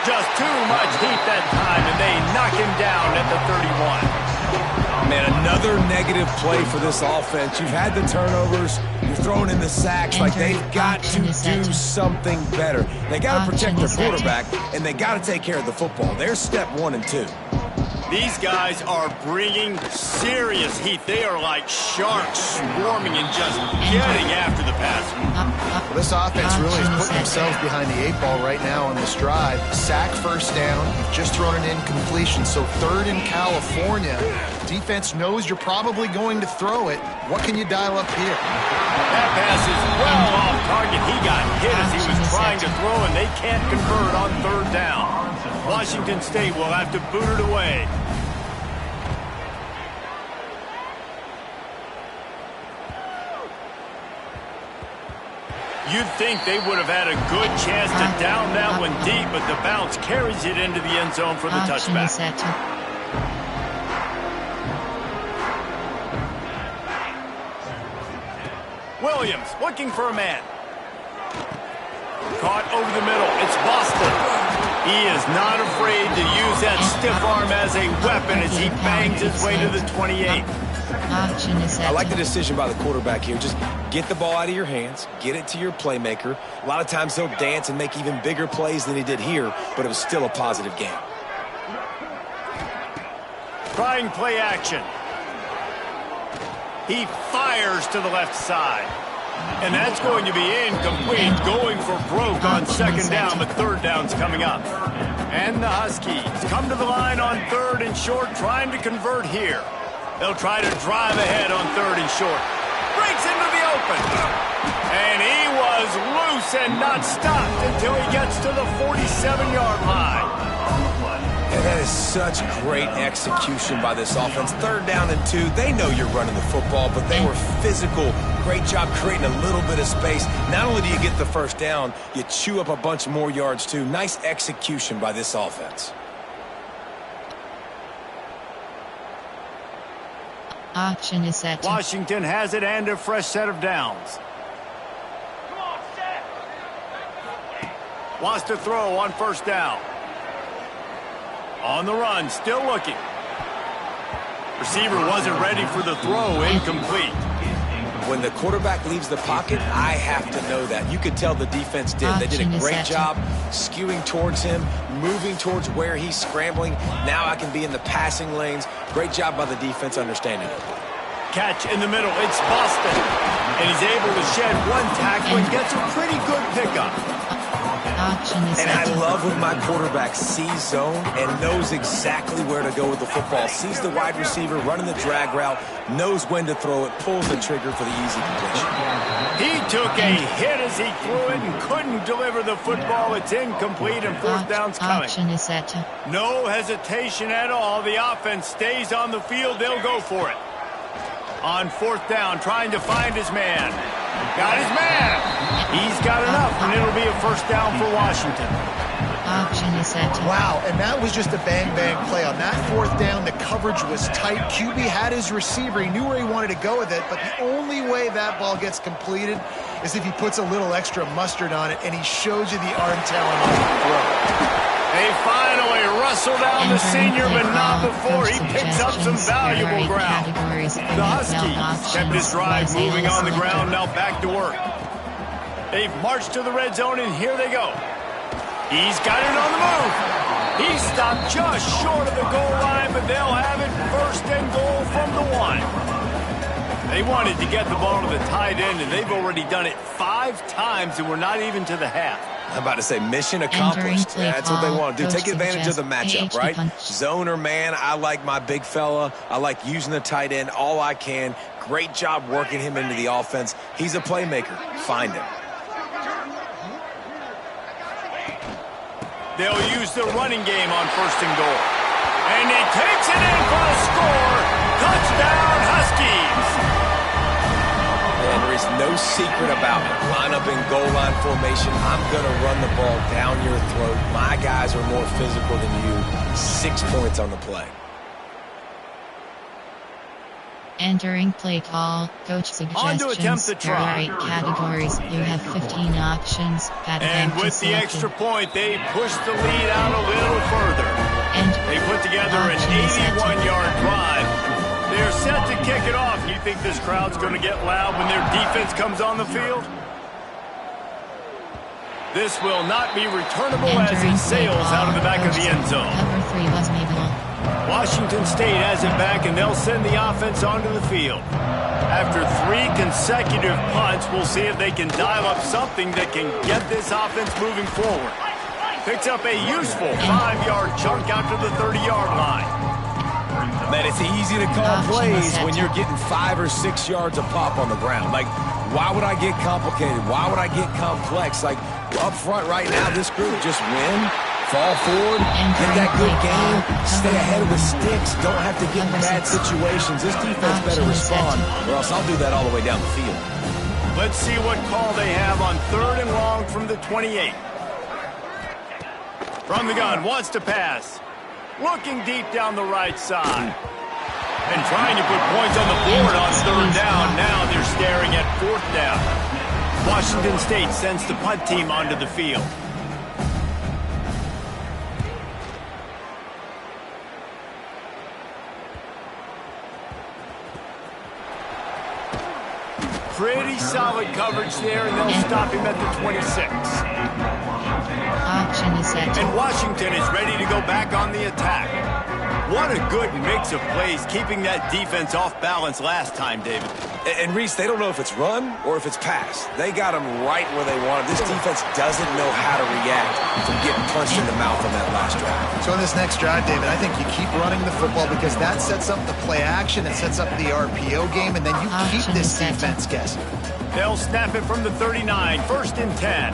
Just too much heat that time, and they knock him down at the 31. Man, another negative play for this offense. You've had the turnovers. You're throwing in the sacks. Like, they've got to do something better. They got to protect their quarterback, and they got to take care of the football. There's step 1 and 2. These guys are bringing serious heat. They are like sharks swarming and just getting after the passer. Well, this offense really is putting themselves behind the 8 ball right now on this drive. Sack first down. You've just thrown an incompletion. So 3rd in California. Defense knows you're probably going to throw it. What can you dial up here? That pass is well off target. He got hit as he was trying to throw, and they can't convert on 3rd down. Washington State will have to boot it away. You'd think they would have had a good chance to down that one deep, but the bounce carries it into the end zone for the touchback. Williams looking for a man. Caught over the middle. It's Boston. He is not afraid to use that stiff arm as a weapon as he bangs his way to the 28. I like the decision by the quarterback here. Just get the ball out of your hands, get it to your playmaker. A lot of times he'll dance and make even bigger plays than he did here, but it was still a positive game. Trying play action. He fires to the left side. And that's going to be incomplete, going for broke on 2nd down, but 3rd down's coming up. And the Huskies come to the line on 3rd and short, trying to convert here. They'll try to drive ahead on 3rd and short. Breaks into the open. And he was loose and not stopped until he gets to the 47-yard line. And that is such great execution by this offense. 3rd down and 2. They know you're running the football, but they were physical. Great job creating a little bit of space. Not only do you get the first down, you chew up a bunch more yards too. Nice execution by this offense. Option is set. Washington has it and a fresh set of downs. Wants to throw on 1st down. On the run, still looking. Receiver wasn't ready for the throw, incomplete. When the quarterback leaves the pocket, I have to know that. You could tell the defense did. They did a great job skewing towards him, moving towards where he's scrambling. Now I can be in the passing lanes. Great job by the defense understanding it. Catch in the middle. It's Boston. And he's able to shed 1 tackle and gets a pretty good pickup. And I love when my quarterback sees zone and knows exactly where to go with the football. Sees the wide receiver running the drag route, knows when to throw it, pulls the trigger for the easy completion. He took a hit as he threw it and couldn't deliver the football. It's incomplete and 4th down's coming. No hesitation at all. The offense stays on the field. They'll go for it. On 4th down, trying to find his man. Got his man. He's got enough, and it'll be a first down for Washington. Option is set to. Wow, and that was just a bang-bang play. On that fourth down, the coverage was tight. QB had his receiver. He knew where he wanted to go with it, but the only way that ball gets completed is if he puts a little extra mustard on it, and he shows you the arm talent on the throw. They finally wrestle down the senior, but not before he picks up some valuable ground. The Huskies kept this drive moving on the ground, now back to work. They've marched to the red zone, and here they go. He's got it on the move. He stopped just short of the goal line, but they'll have it first and goal from the 1. They wanted to get the ball to the tight end, and they've already done it 5 times, and we're not even to the half. I'm about to say mission accomplished. Yeah, that's what they want to do. Take advantage of the matchup, right? Zone or man, I like my big fella. I like using the tight end all I can. Great job working him into the offense. He's a playmaker. Find him. They'll use the running game on first and goal. And he takes it in for a score. Touchdown, Huskies. And there is no secret about it. Line up in goal line formation. I'm going to run the ball down your throat. My guys are more physical than you. 6 points on the play. Entering play call, coach suggestions. There are 8 categories. You have 15 options. And with the extra point, they push the lead out a little further. And they put together an 81-yard drive. They're set to kick it off. You think this crowd's going to get loud when their defense comes on the field? This will not be returnable as it sails out of the back of the end zone. Cover 3 was made. Washington State has it back, and they'll send the offense onto the field. After 3 consecutive punts, we'll see if they can dial up something that can get this offense moving forward. Picks up a useful 5-yard chunk out to the 30-yard line. Man, it's easy to call plays when you're getting 5 or 6 yards a pop on the ground. Like, why would I get complicated? Why would I get complex? Like, up front right now, this group just win. Fall forward, get that good game, stay ahead of the sticks, don't have to get in bad situations. This defense better respond, or else I'll do that all the way down the field. Let's see what call they have on 3rd and long from the 28. From the gun, wants to pass. Looking deep down the right side. And trying to put points on the board on 3rd down. Now they're staring at 4th down. Washington State sends the punt team onto the field. Pretty solid coverage there, and they'll stop him at the 26. Option is set. And Washington is ready to go back on the attack. What a good mix of plays, keeping that defense off balance last time, David. And Reese, they don't know if it's run or if it's pass. They got them right where they want it. This defense doesn't know how to react from getting punched in the mouth on that last drive. So in this next drive, David, I think you keep running the football because that sets up the play action, it sets up the RPO game, and then you keep this defense guessing. They'll snap it from the 39, 1st and 10.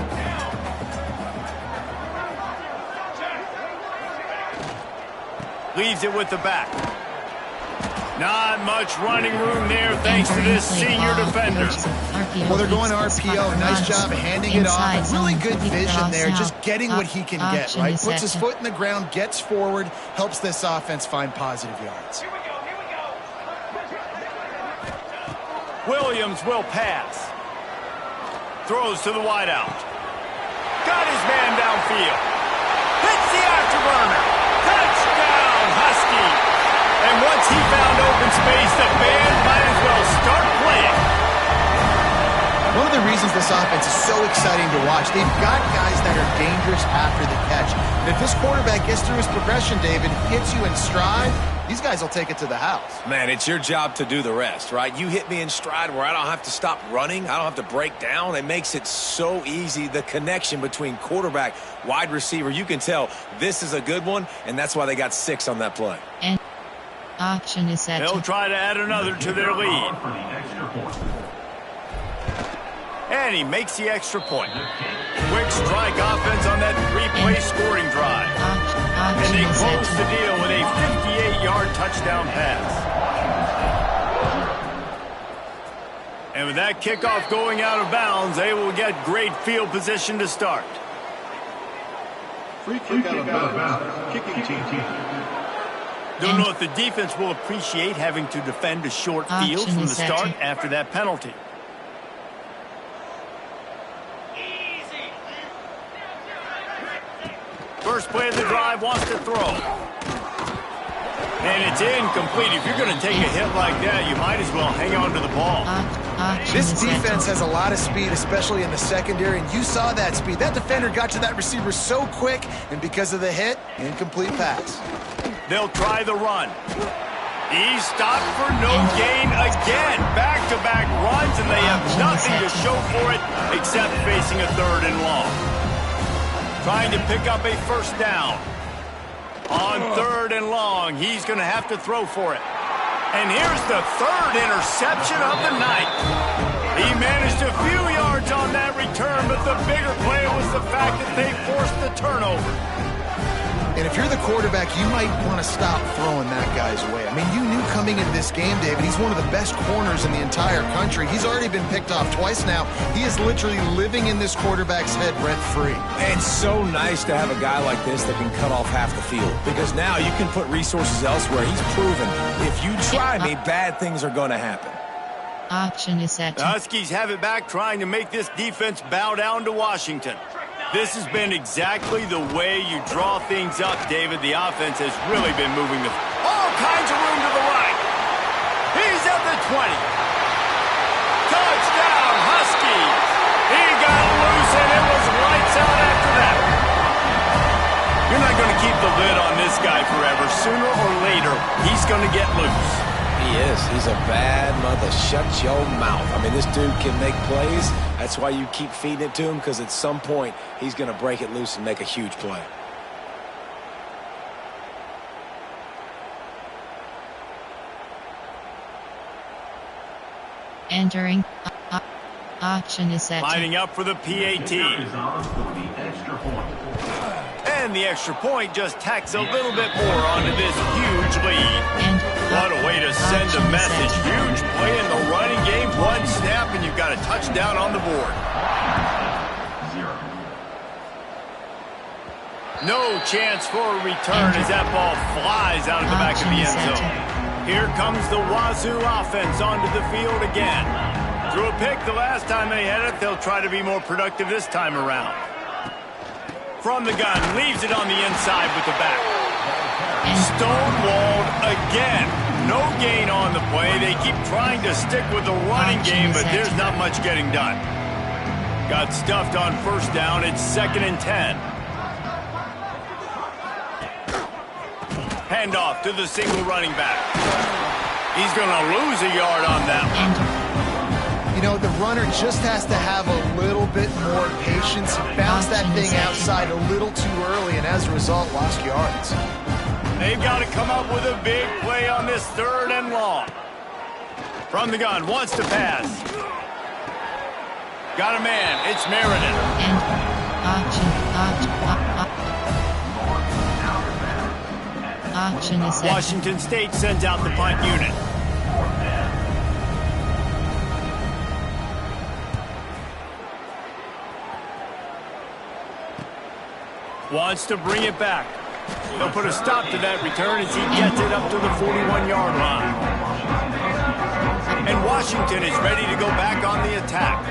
Leaves it with the back. Not much running room there thanks to this senior defender. Well, they're going RPO. Nice job handing it off. Really good vision there, just getting what he can get, right? Puts his foot in the ground, gets forward, helps this offense find positive yards. Williams will pass. Throws to the wideout. Got his man downfield. Hits the afterburner. Touchdown, Husky. And once he found open space, the band might as well start playing. One of the reasons this offense is so exciting to watch, they've got guys that are dangerous after the catch. And if this quarterback gets through his progression, David, hits you in stride, these guys will take it to the house. Man, it's your job to do the rest, right? You hit me in stride where I don't have to stop running. I don't have to break down. It makes it so easy. The connection between quarterback, wide receiver, you can tell this is a good one, and that's why they got 6 on that play. And option is set. They'll try to add another to their lead. And he makes the extra point. Quick strike offense on that 3-play scoring drive. And they close the deal with a 58-yard touchdown pass. And with that kickoff going out of bounds, they will get great field position to start. Free kick out of bounds. Kicking team. Don't know if the defense will appreciate having to defend a short field from the start after that penalty. First play of the drive, wants to throw. And it's incomplete. If you're going to take a hit like that, you might as well hang on to the ball. This defense has a lot of speed, especially in the secondary, and you saw that speed. That defender got to that receiver so quick, and because of the hit, incomplete pass. They'll try the run. He's stopped for no gain again. Back-to-back runs, and they have nothing to show for it except facing a 3rd and long. Trying to pick up a first down. On 3rd and long, he's going to have to throw for it. And here's the 3rd interception of the night. He managed a few yards on that return, but the bigger play was the fact that they forced the turnover. And if you're the quarterback, you might want to stop throwing that guy's way. I mean, you knew coming into this game, David, he's one of the best corners in the entire country. He's already been picked off twice now. He is literally living in this quarterback's head rent-free. It's so nice to have a guy like this that can cut off half the field, because now you can put resources elsewhere. He's proven if you try me, bad things are going to happen. Option is set. The Huskies have it back, trying to make this defense bow down to Washington. This has been exactly the way you draw things up, David. The offense has really been moving the all kinds of room to the right. He's at the 20. Touchdown, Huskies. He got loose, and it was lights out after that. You're not going to keep the lid on this guy forever. Sooner or later, he's going to get loose. He is. He's a bad mother. Shut your mouth. I mean, this dude can make plays. That's why you keep feeding it to him, because at some point, he's going to break it loose and make a huge play. Entering. Option is set. Lining up for the PAT. And the extra point just tacks a little bit more onto this huge lead. And what a way to send a message. Huge play in the running game. One snap, and you've got a touchdown on the board. No chance for a return as that ball flies out of the back of the end zone. Here comes the Wazoo offense onto the field again. Threw a pick the last time they had it. They'll try to be more productive this time around. From the gun, leaves it on the inside with the back. Stonewalled again. No gain on the play. They keep trying to stick with the running game, but there's not much getting done. Got stuffed on first down. It's 2nd and 10. Handoff to the single running back. He's going to lose a yard on that one. You know, the runner just has to have a little bit more patience. He bounced that thing outside a little too early, and as a result, lost yards. They've got to come up with a big play on this 3rd and long. From the gun, wants to pass. Got a man. It's Meredith. Option is set. Washington State sends out the punt unit. Wants to bring it back. They'll put a stop to that return as he gets it up to the 41-yard line. And Washington is ready to go back on the attack.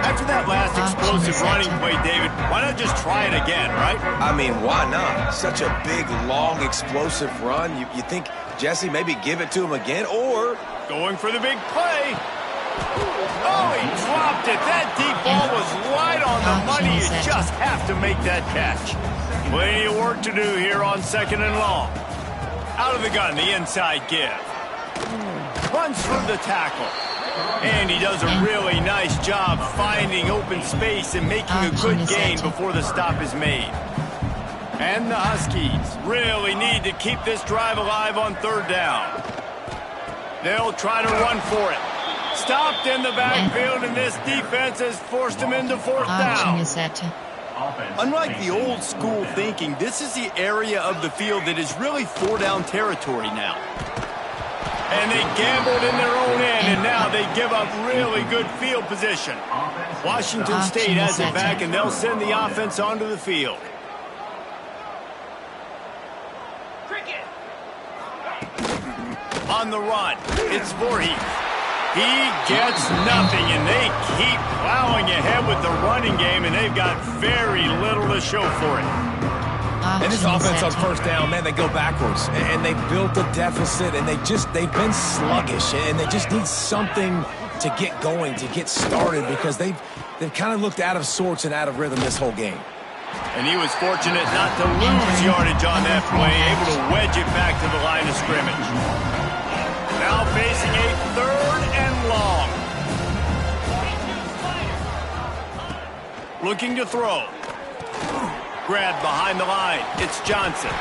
After that last explosive running play, David, why not just try it again, right? I mean, why not? Such a big, long, explosive run. You think Jesse maybe give it to him again, or going for the big play. Oh, he dropped it. That deep ball was right on the money. You just have to make that catch. Plenty of work to do here on 2nd and long. Out of the gun, the inside give. Runs through the tackle. And he does a really nice job finding open space and making a good gain before the stop is made. And the Huskies really need to keep this drive alive on 3rd down. They'll try to run for it. Stopped in the backfield, and this defense has forced him into 4th down. Unlike the old school thinking, this is the area of the field that is really 4-down territory now. And they gambled in their own end, and now they give up really good field position. Washington State has it back, and they'll send the offense onto the field. On the run, it's Voorhees. He gets nothing, and they keep plowing ahead with the running game, and they've got very little to show for it. And this offense on first down, man, they go backwards. And they built a deficit, and they've been sluggish. And they just need something to get going, to get started, because they've kind of looked out of sorts and out of rhythm this whole game. And he was fortunate not to lose yardage on that play, able to wedge it back to the line of scrimmage. Now facing a 3rd and long. Looking to throw. Grabbed behind the line. It's Johnson.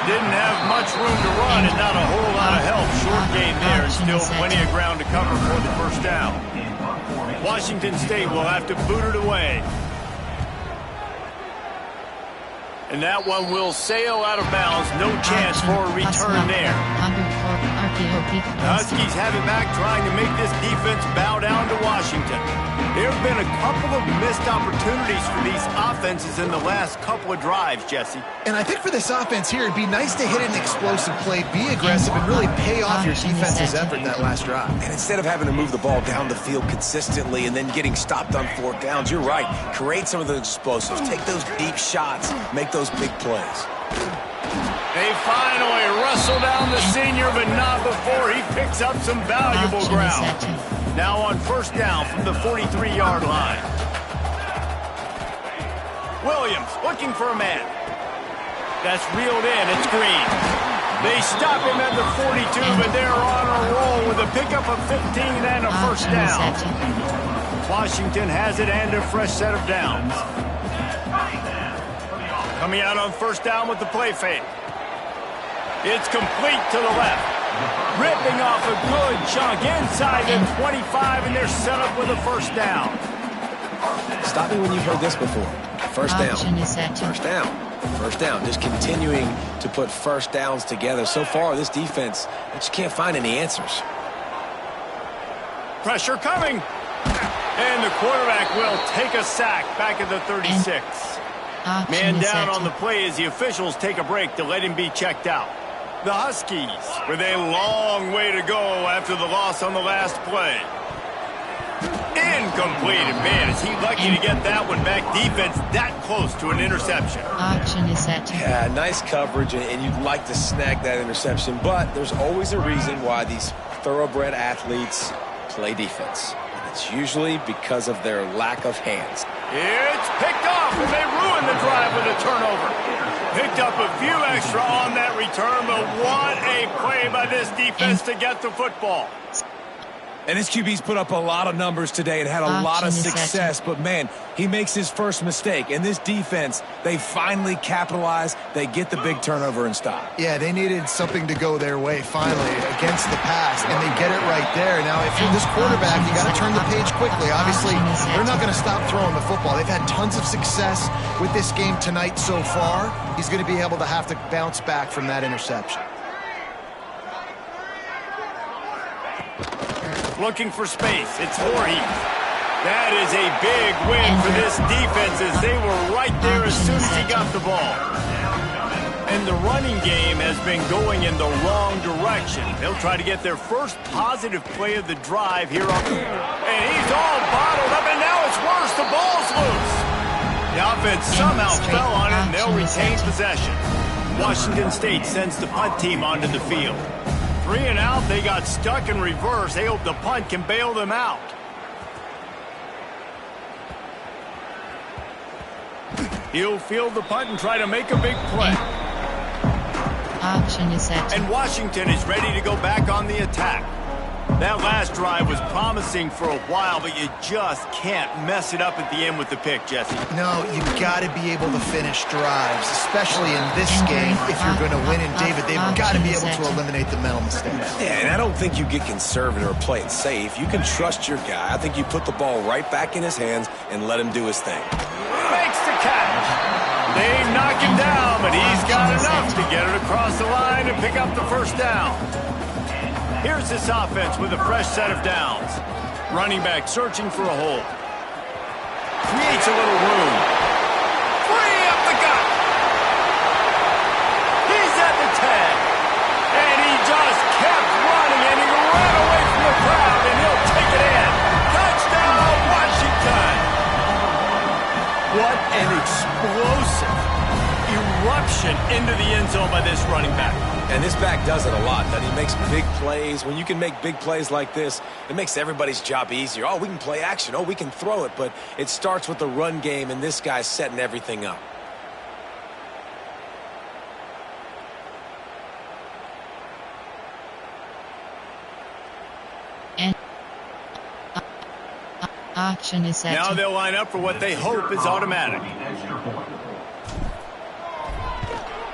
Didn't have much room to run and not a whole lot of help. Short gain there and still plenty of ground to cover for the first down. Washington State will have to boot it away. And that one will sail out of bounds. No chance for a return there. The Huskies have it back, trying to make this defense bow down to Washington. There have been a couple of missed opportunities for these offenses in the last couple of drives, Jesse. And I think for this offense here, it'd be nice to hit an explosive play, be aggressive, and really pay off your defense's effort that last drive. And instead of having to move the ball down the field consistently and then getting stopped on 4th downs, you're right. Create some of those explosives. Take those deep shots. Make those big plays. They finally wrestle down the senior, but not before he picks up some valuable ground. Now on first down from the 43-yard line. Williams looking for a man. That's reeled in. It's Green. They stop him at the 42, but they're on a roll with a pickup of 15 and a first down. Washington has it and a fresh set of downs. Coming out on first down with the play fake. It's complete to the left. Ripping off a good chunk inside the 25, and they're set up with a first down. Stop me when you've heard this before. First down. First down. First down. Just continuing to put first downs together. So far, this defense, they just can't find any answers. Pressure coming. And the quarterback will take a sack back at the 36. Man down on the play as the officials take a break to let him be checked out. The Huskies with a long way to go after the loss on the last play. Incomplete. And man, is he lucky to get that one back. Defense that close to an interception. Yeah, nice coverage, and you'd like to snag that interception, but there's always a reason why these thoroughbred athletes play defense. It's usually because of their lack of hands. It's picked off, and they ruin the drive with a turnover. Picked up a few extra on that return, but what a play by this defense to get the football. And this QB's put up a lot of numbers today and had a lot of success, but man, he makes his first mistake. And this defense, they finally capitalize. They get the big turnover and stop. Yeah, they needed something to go their way finally against the pass, and they get it right there. Now, if you're this quarterback, you got to turn the page quickly. Obviously, they're not going to stop throwing the football. They've had tons of success with this game tonight so far. He's going to be able to have to bounce back from that interception. Looking for space. It's Voorhees. That is a big win for this defense as they were right there as soon as he got the ball. And the running game has been going in the wrong direction. They'll try to get their first positive play of the drive here on the... And he's all bottled up, and now it's worse. The ball's loose. The offense somehow fell on it, and they'll retain possession. Washington State sends the punt team onto the field. 3 and out, they got stuck in reverse. They hope the punt can bail them out. He'll field the punt and try to make a big play. Option is set. And Washington is ready to go back on the attack. That last drive was promising for a while, but you just can't mess it up at the end with the pick, Jesse. No, you've got to be able to finish drives, especially in this game. If you're going to win, and David, they've got to be able to eliminate the mental mistakes. Yeah, and I don't think you get conservative or play it safe. You can trust your guy. I think you put the ball right back in his hands and let him do his thing. Makes the catch. They knock him down, but he's got enough to get it across the line and pick up the first down. Here's this offense with a fresh set of downs. Running back searching for a hole. Creates a little room. Free up the gut. He's at the 10. And he just kept running, and he ran away from the crowd, and he'll take it in. Touchdown, Washington. What an explosive eruption into the end zone by this running back. And this back does it a lot. That he makes big plays. When you can make big plays like this, it makes everybody's job easier. Oh, we can play action. Oh, we can throw it. But it starts with the run game, and this guy's setting everything up. And auction is set. Now they'll line up for what they hope is automatic.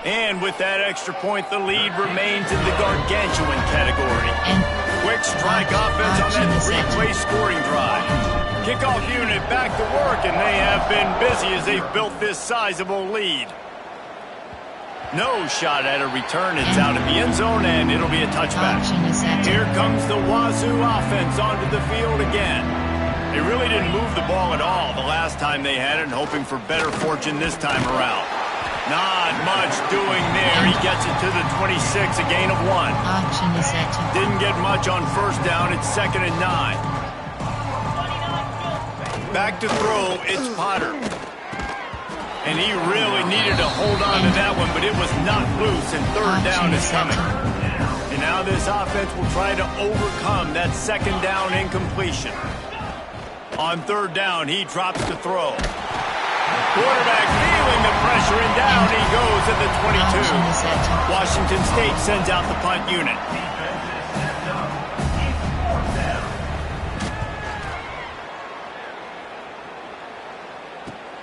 And with that extra point, the lead remains in the gargantuan category. And quick strike offense on that three-play scoring drive. Kickoff unit back to work, and they have been busy as they've built this sizable lead. No shot at a return. It's out of the end zone, and it'll be a touchback. Here comes the Wazoo offense onto the field again. They really didn't move the ball at all the last time they had it, and hoping for better fortune this time around. Not much doing there. He gets it to the 26, a gain of 1. Auction is set. Didn't get much on first down. It's 2nd and 9. Back to throw. It's Potter. And he really needed to hold on to that one, but it was not loose, and 3rd down is coming. And now this offense will try to overcome that 2nd down incompletion. On 3rd down, he drops to throw. Quarterback feeling the pressure, and down he goes at the 22. Washington State sends out the punt unit.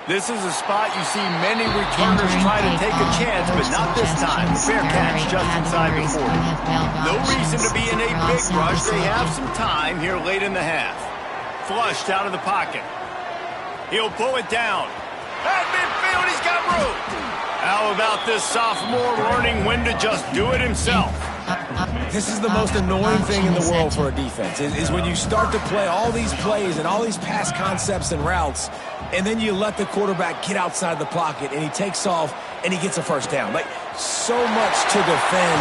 This is a spot you see many returners try to take a chance, but not this time. Fair catch just inside the 40. No reason to be in a big rush. They have some time here late in the half. Flushed out of the pocket. He'll pull it down. At midfield, he's got room. How about this sophomore learning when to just do it himself? This is the most annoying thing in the world for a defense, is when you start to play all these plays and all these pass concepts and routes, and then you let the quarterback get outside the pocket, and he takes off, and he gets a first down. Like, so much to defend.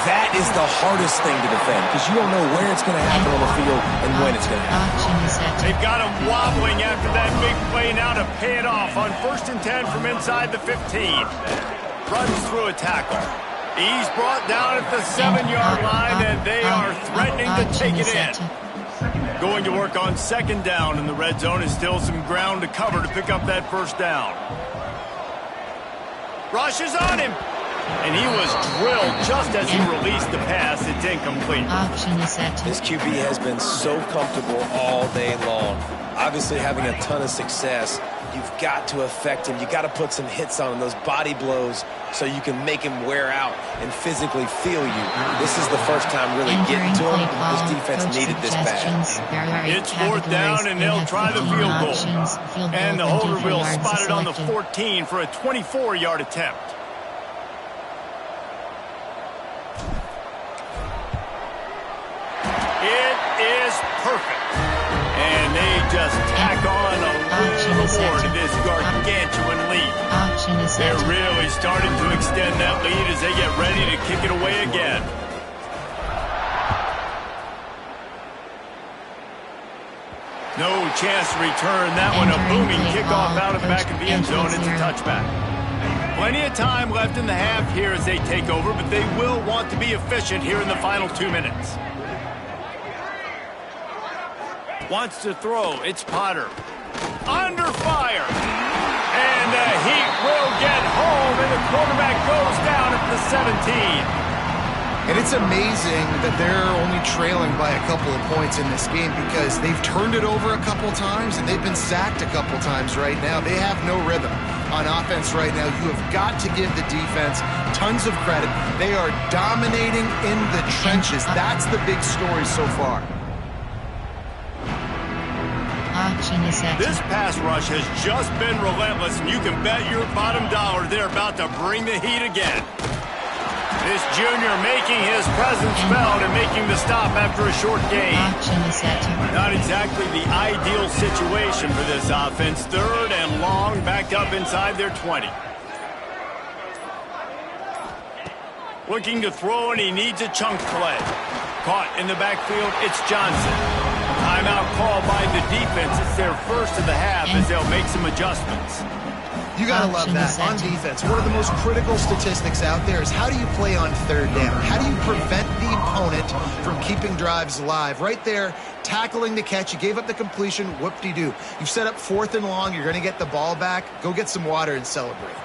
That is the hardest thing to defend, because you don't know where it's going to happen on the field and when it's going to happen. They've got him wobbling after that big play now to pay it off on 1st and 10 from inside the 15. Runs through a tackle. He's brought down at the 7-yard line, and they are threatening to take it in. Going to work on 2nd down in the red zone, is still some ground to cover to pick up that 1st down. Rush is on him, and he was drilled just as he released the pass. It's incomplete. This QB has been so comfortable all day long. Obviously having a ton of success. You've got to affect him. You've got to put some hits on him, those body blows, so you can make him wear out and physically feel you. This is the first time really getting to him. This defense needed this bad. It's 4th down, and they'll try the field goal. And the holder will spot it on the 14 for a 24-yard attempt. It is perfect. And they just tack on a little more to this gargantuan lead. They're really starting to extend that lead as they get ready to kick it away again. No chance to return that one. A booming kickoff out of the back of the end zone. It's a touchback. Plenty of time left in the half here as they take over, but they will want to be efficient here in the final 2 minutes. Wants to throw. It's Potter. Under fire. And the Heat will get home, and the quarterback goes down at the 17. And it's amazing that they're only trailing by a couple of points in this game, because they've turned it over a couple times and they've been sacked a couple times right now. They have no rhythm on offense right now. You have got to give the defense tons of credit. They are dominating in the trenches. That's the big story so far. This pass rush has just been relentless, and you can bet your bottom dollar they're about to bring the heat again. This junior making his presence felt and making the stop after a short gain. Not exactly the ideal situation for this offense. 3rd and long, backed up inside their 20. Looking to throw, and he needs a chunk play. Caught in the backfield, it's Johnson. Timeout called by the defense. It's their first of the half as they'll make some adjustments. You got to love that. On defense, one of the most critical statistics out there is how do you play on 3rd down? How do you prevent the opponent from keeping drives alive? Right there, tackling the catch. You gave up the completion. Whoop-de-doo. You've set up 4th and long. You're going to get the ball back. Go get some water and celebrate.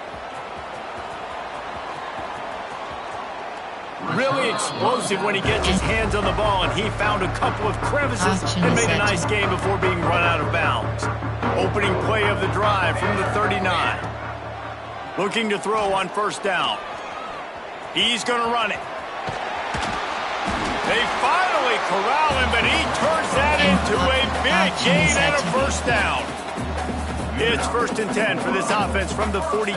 Really explosive when he gets his hands on the ball, and he found a couple of crevices and made a nice game before being run out of bounds. Opening play of the drive from the 39. Looking to throw on 1st down. He's going to run it. They finally corral him, but he turns that into a big gain and a 1st down. It's 1st and 10 for this offense from the 42.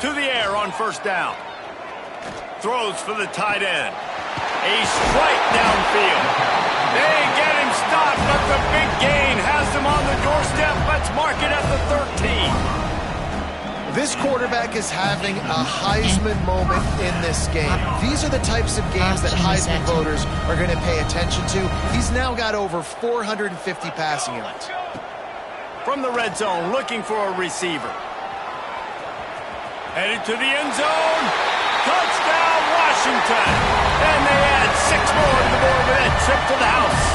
To the air on 1st down. Throws for the tight end. A strike downfield. They get him stopped, but the big gain has them on the doorstep. Let's mark it at the 13. This quarterback is having a Heisman moment in this game. These are the types of games that Heisman voters are going to pay attention to. He's now got over 450 passing yards. From the red zone, looking for a receiver. Headed to the end zone. Touchdown, Washington. And they add 6 more to the board with that trip to the house.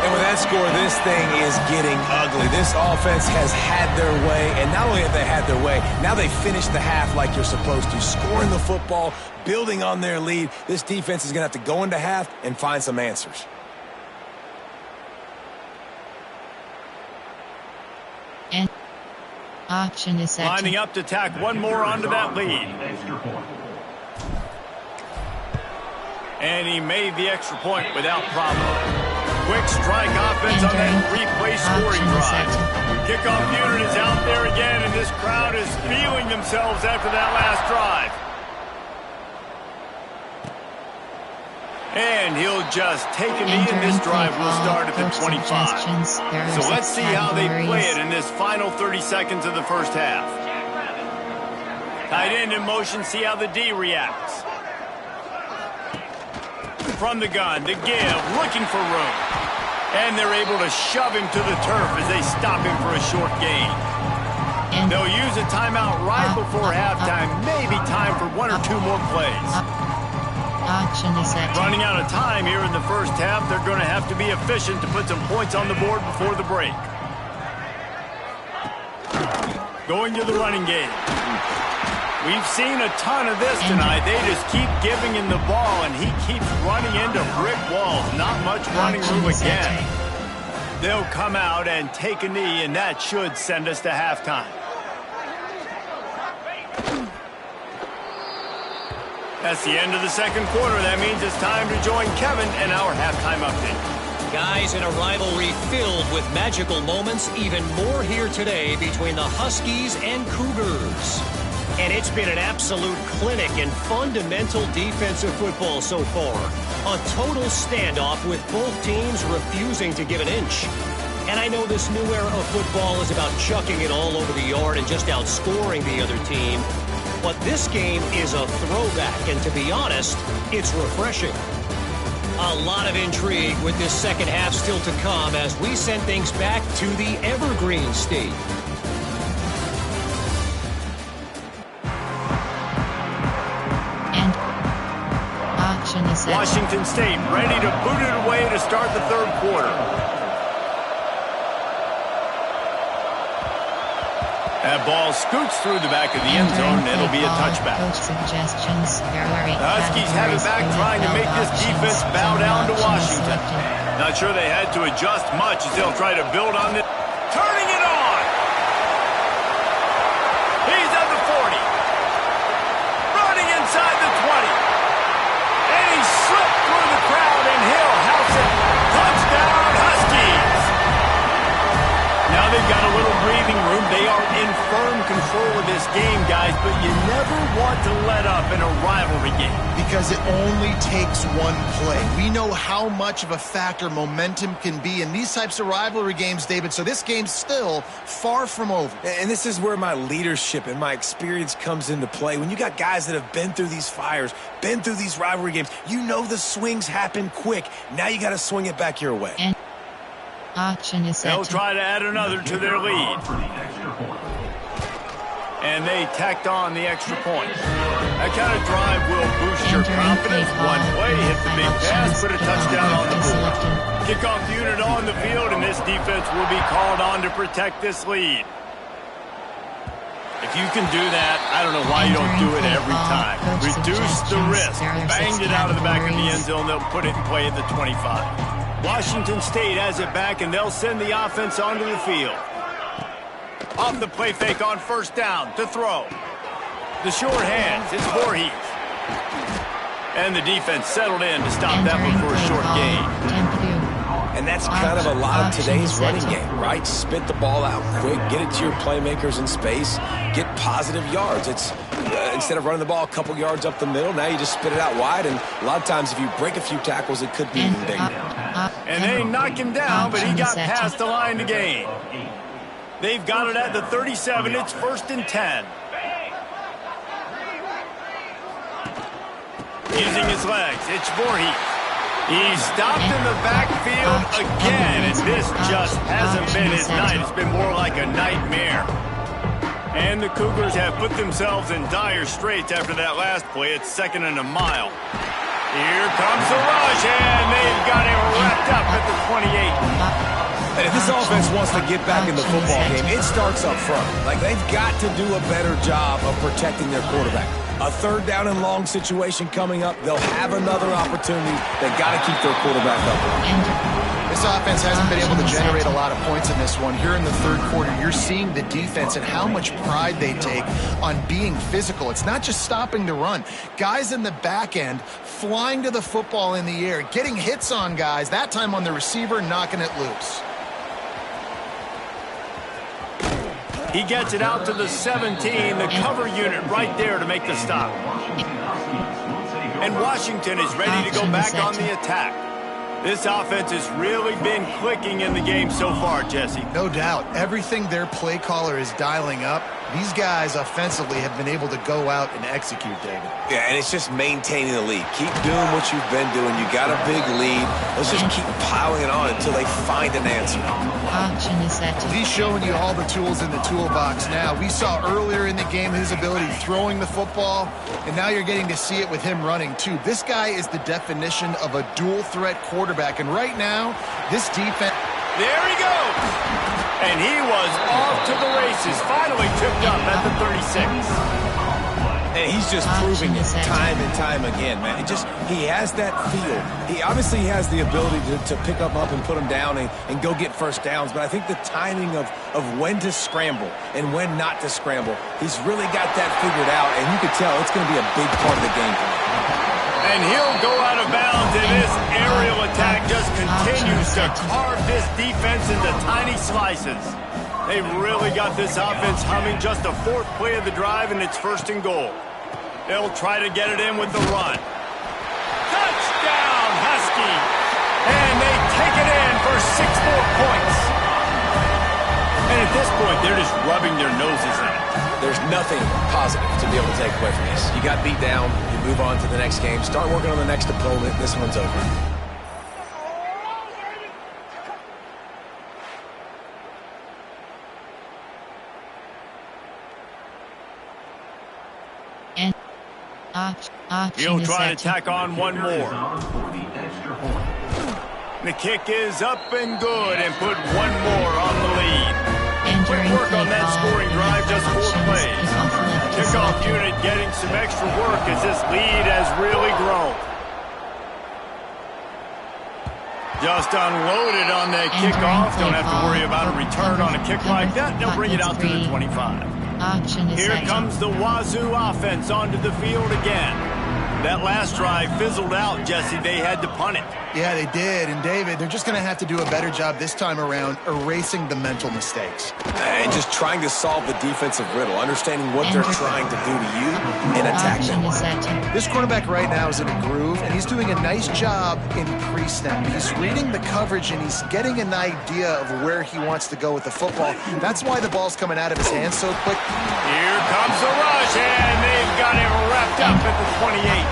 And with that score, this thing is getting ugly. This offense has had their way, and not only have they had their way, now they finished the half like you're supposed to, scoring the football, building on their lead. This defense is going to have to go into half and find some answers. And option is set. Lining up to tack one more onto that lead. And he made the extra point without problem. Quick strike offense on that replay scoring drive. Kickoff unit is out there again, and this crowd is feeling themselves after that last drive. And he'll just take a knee, and this drive will start at the 25. So let's see how they play it in this final 30 seconds of the first half. Tight end in motion, see how the D reacts. From the gun, to give, looking for room. And they're able to shove him to the turf as they stop him for a short gain. They'll use a timeout right before halftime, maybe time for 1 or 2 more plays. Running out of time here in the first half, they're going to have to be efficient to put some points on the board before the break. Going to the running game. We've seen a ton of this tonight. They just keep giving him the ball, and he keeps running into brick walls. Not much running room again. They'll come out and take a knee, and that should send us to halftime. That's the end of the second quarter. That means it's time to join Kevin and our halftime update. Guys, in a rivalry filled with magical moments, even more here today between the Huskies and Cougars. And it's been an absolute clinic in fundamental defensive football so far. A total standoff with both teams refusing to give an inch. And I know this new era of football is about chucking it all over the yard and just outscoring the other team. But this game is a throwback, and to be honest, it's refreshing. A lot of intrigue with this second half still to come as we send things back to the Evergreen State. Washington State ready to boot it away to start the third quarter. That ball scoots through the back of the end zone, and it'll be a touchback. Coach suggestions. The Huskies have it back, trying to make this defense bow down to Washington. Not sure they had to adjust much as they'll try to build on it. Turning it on! He's at the 40. Running inside the 20. And he slipped through the crowd, and he'll house it. Touchdown, Huskies! Now they've got a little breathing room. They are in firm control of this game, guys, but you never want to let up in a rivalry game. Because it only takes one play. We know how much of a factor momentum can be in these types of rivalry games, David, so this game's still far from over. And this is where my leadership and my experience comes into play. When you got guys that have been through these fires, been through these rivalry games, you know the swings happen quick. Now you got to swing it back your way. And auction is set. They'll try to add another to their lead. And they tacked on the extra point. That kind of drive will boost your confidence. One play, hit the big pass, put a touchdown on the board. Kickoff unit on the field, and this defense will be called on to protect this lead. If you can do that, I don't know why you don't do it every time. Reduce the risk. Banged it out of the back of the end zone. They'll put it in play at the 25. Washington State has it back, and they'll send the offense onto the field. Off the play fake on first down to throw. The short hands, it's Voorhees. And the defense settled in to stop that one for a short gain. And that's kind of a lot of today's running game, right? Spit the ball out quick, get it to your playmakers in space, get positive yards. It's instead of running the ball a couple yards up the middle, now you just spit it out wide, and a lot of times if you break a few tackles, it could be even bigger. And they knock him down, but he got past the line to gain. They've got it at the 37. It's 1st and 10. Using his legs, it's Voorhees. He's stopped in the backfield again, and this just hasn't been his night. It's been more like a nightmare. And the Cougars have put themselves in dire straits after that last play. It's 2nd and a mile. Here comes the rush, and they've got him wrapped up at the 28. And if this offense wants to get back in the football game, it starts up front. Like, they've got to do a better job of protecting their quarterback. A 3rd down and long situation coming up. They'll have another opportunity. They've got to keep their quarterback up. This offense hasn't been able to generate a lot of points in this one. Here in the 3rd quarter, you're seeing the defense and how much pride they take on being physical. It's not just stopping the run. Guys in the back end flying to the football in the air, getting hits on guys, that time on the receiver, knocking it loose. He gets it out to the 17, the cover unit right there to make the stop. And Washington is ready to go back on the attack. This offense has really been clicking in the game so far, Jesse. No doubt. Everything their play caller is dialing up, these guys offensively have been able to go out and execute, David. Yeah, and it's just maintaining the lead. Keep doing what you've been doing. You got a big lead. Let's just keep piling it on until they find an answer. He's showing you all the tools in the toolbox now. We saw earlier in the game his ability throwing the football, and now you're getting to see it with him running too. This guy is the definition of a dual-threat quarterback, and right now, this defense... There he goes! And he was off to the races, finally tipped up at the 36. And he's just proving it time and time again, man. He has that feel. He obviously has the ability to pick him up and put him down and go get first downs, but I think the timing of when to scramble and when not to scramble, he's really got that figured out, and you can tell it's going to be a big part of the game for him. And he'll go out of bounds, and this aerial attack just continues to carve this defense into tiny slices. They've really got this offense humming. Just a 4th play of the drive, and it's 1st and goal. They'll try to get it in with the run. Touchdown, Husky! And they take it in for 6 more points. And at this point, they're just rubbing their noses in it. There's nothing positive to be able to take away from this. You got beat down, you move on to the next game, start working on the next opponent. This one's over. And he'll try to tack on one more. The kick is up and good, and put one more on the lead. Quick work on that scoring drive, just 4 plays. Kickoff unit getting some extra work as this lead has really grown. Just unloaded on that kickoff. Don't have to worry about a return on a kick like that. They'll bring it out to the 25. Here comes the Wazoo offense onto the field again. That last drive fizzled out, Jesse. They had to punt it. Yeah, they did. And, David, they're just going to have to do a better job this time around erasing the mental mistakes. And just trying to solve the defensive riddle, understanding what they're trying to do to you and attack them. This quarterback right now is in a groove, and he's doing a nice job in pre-snap. He's reading the coverage, and he's getting an idea of where he wants to go with the football. That's why the ball's coming out of his hands so quick. Here comes the rush, and they've got him wrapped up at the 28.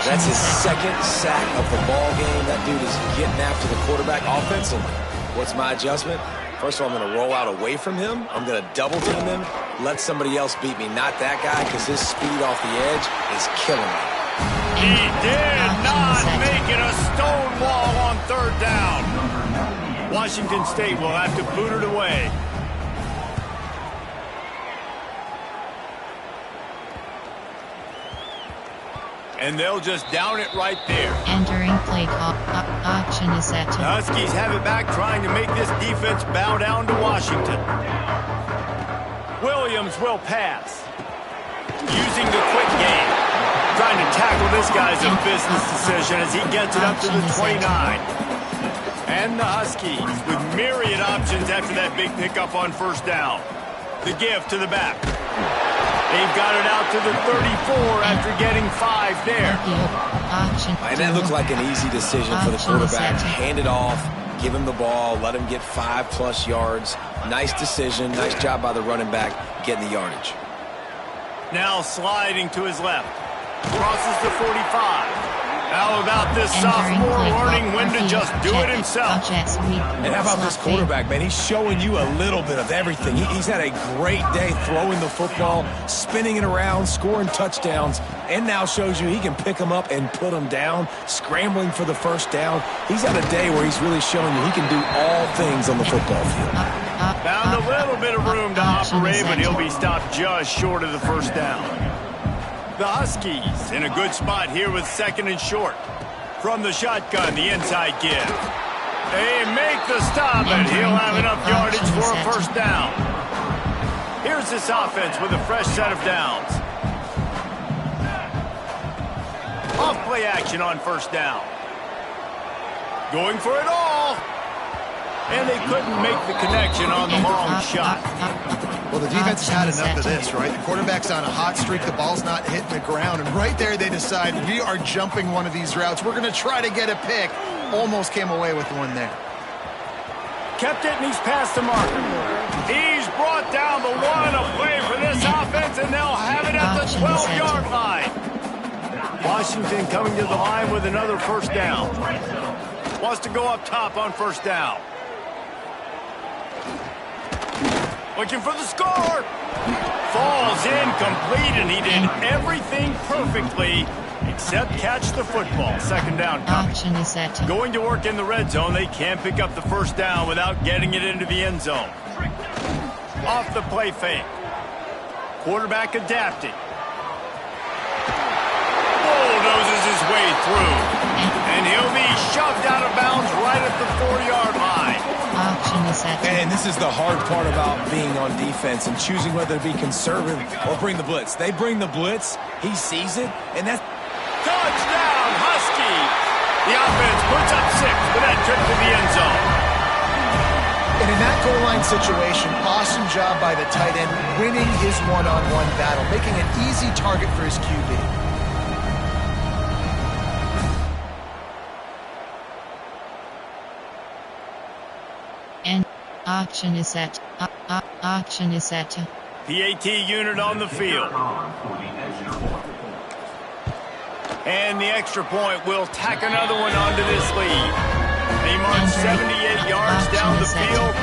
That's his second sack of the ball game. That dude is getting after the quarterback offensively. What's my adjustment? First of all, I'm going to roll out away from him. I'm going to double team him, let somebody else beat me, not that guy, because his speed off the edge is killing me. He did not make it a stone wall on third down. Washington State will have to boot it away. And they'll just down it right there. Entering play call. Option is set. The Huskies have it back, trying to make this defense bow down to Washington. Williams will pass. Using the quick game. Trying to tackle this guy's a business decision as he gets it up to the 29. And the Huskies with myriad options after that big pickup on first down. The give to the back. They've got it out to the 34 after getting 5 there. And that looked like an easy decision for the quarterback. Hand it off, give him the ball, let him get 5+ yards. Nice decision. Nice job by the running back getting the yardage. Now sliding to his left. Crosses the 45. How about this sophomore learning when to just do it himself? And how about this quarterback, man? He's showing you a little bit of everything. He's had a great day throwing the football, spinning it around, scoring touchdowns, and now shows you he can pick them up and put them down, scrambling for the first down. He's had a day where he's really showing you he can do all things on the football field. Found a little bit of room to operate, but he'll be stopped just short of the first down. The Huskies in a good spot here with second and short. From the shotgun, the inside give. They make the stop, and he'll have enough yardage for a first down. Here's this offense with a fresh set of downs. Off play action on first down. Going for it all. And they couldn't make the connection on the long shot. Well, the defense has had enough of this, right? The quarterback's on a hot streak. The ball's not hitting the ground. And right there, they decide, we are jumping one of these routes. We're going to try to get a pick. Almost came away with one there. Kept it, and he's past the marker. He's brought down the one. A play for this offense, and they'll have it at the 12-yard line. Washington coming to the line with another first down. Wants to go up top on first down. Looking for the score. Falls incomplete, and he did everything perfectly except catch the football. Second down coming. Going to work in the red zone. They can't pick up the first down without getting it into the end zone. Off the play fake. Quarterback adapting. Bulldozes his way through. And he'll be shoved out of bounds right at the 4-yard line. And this is the hard part about being on defense and choosing whether to be conservative or bring the blitz. They bring the blitz, he sees it, and that's... Touchdown, Huskies! The offense puts up 6 for that trip to the end zone. And in that goal line situation, awesome job by the tight end, winning his one-on-one battle, making an easy target for his QB. Auction is set. Auction is set. PAT unit on the field. And the extra point will tack another one onto this lead. They march 78 yards down the field.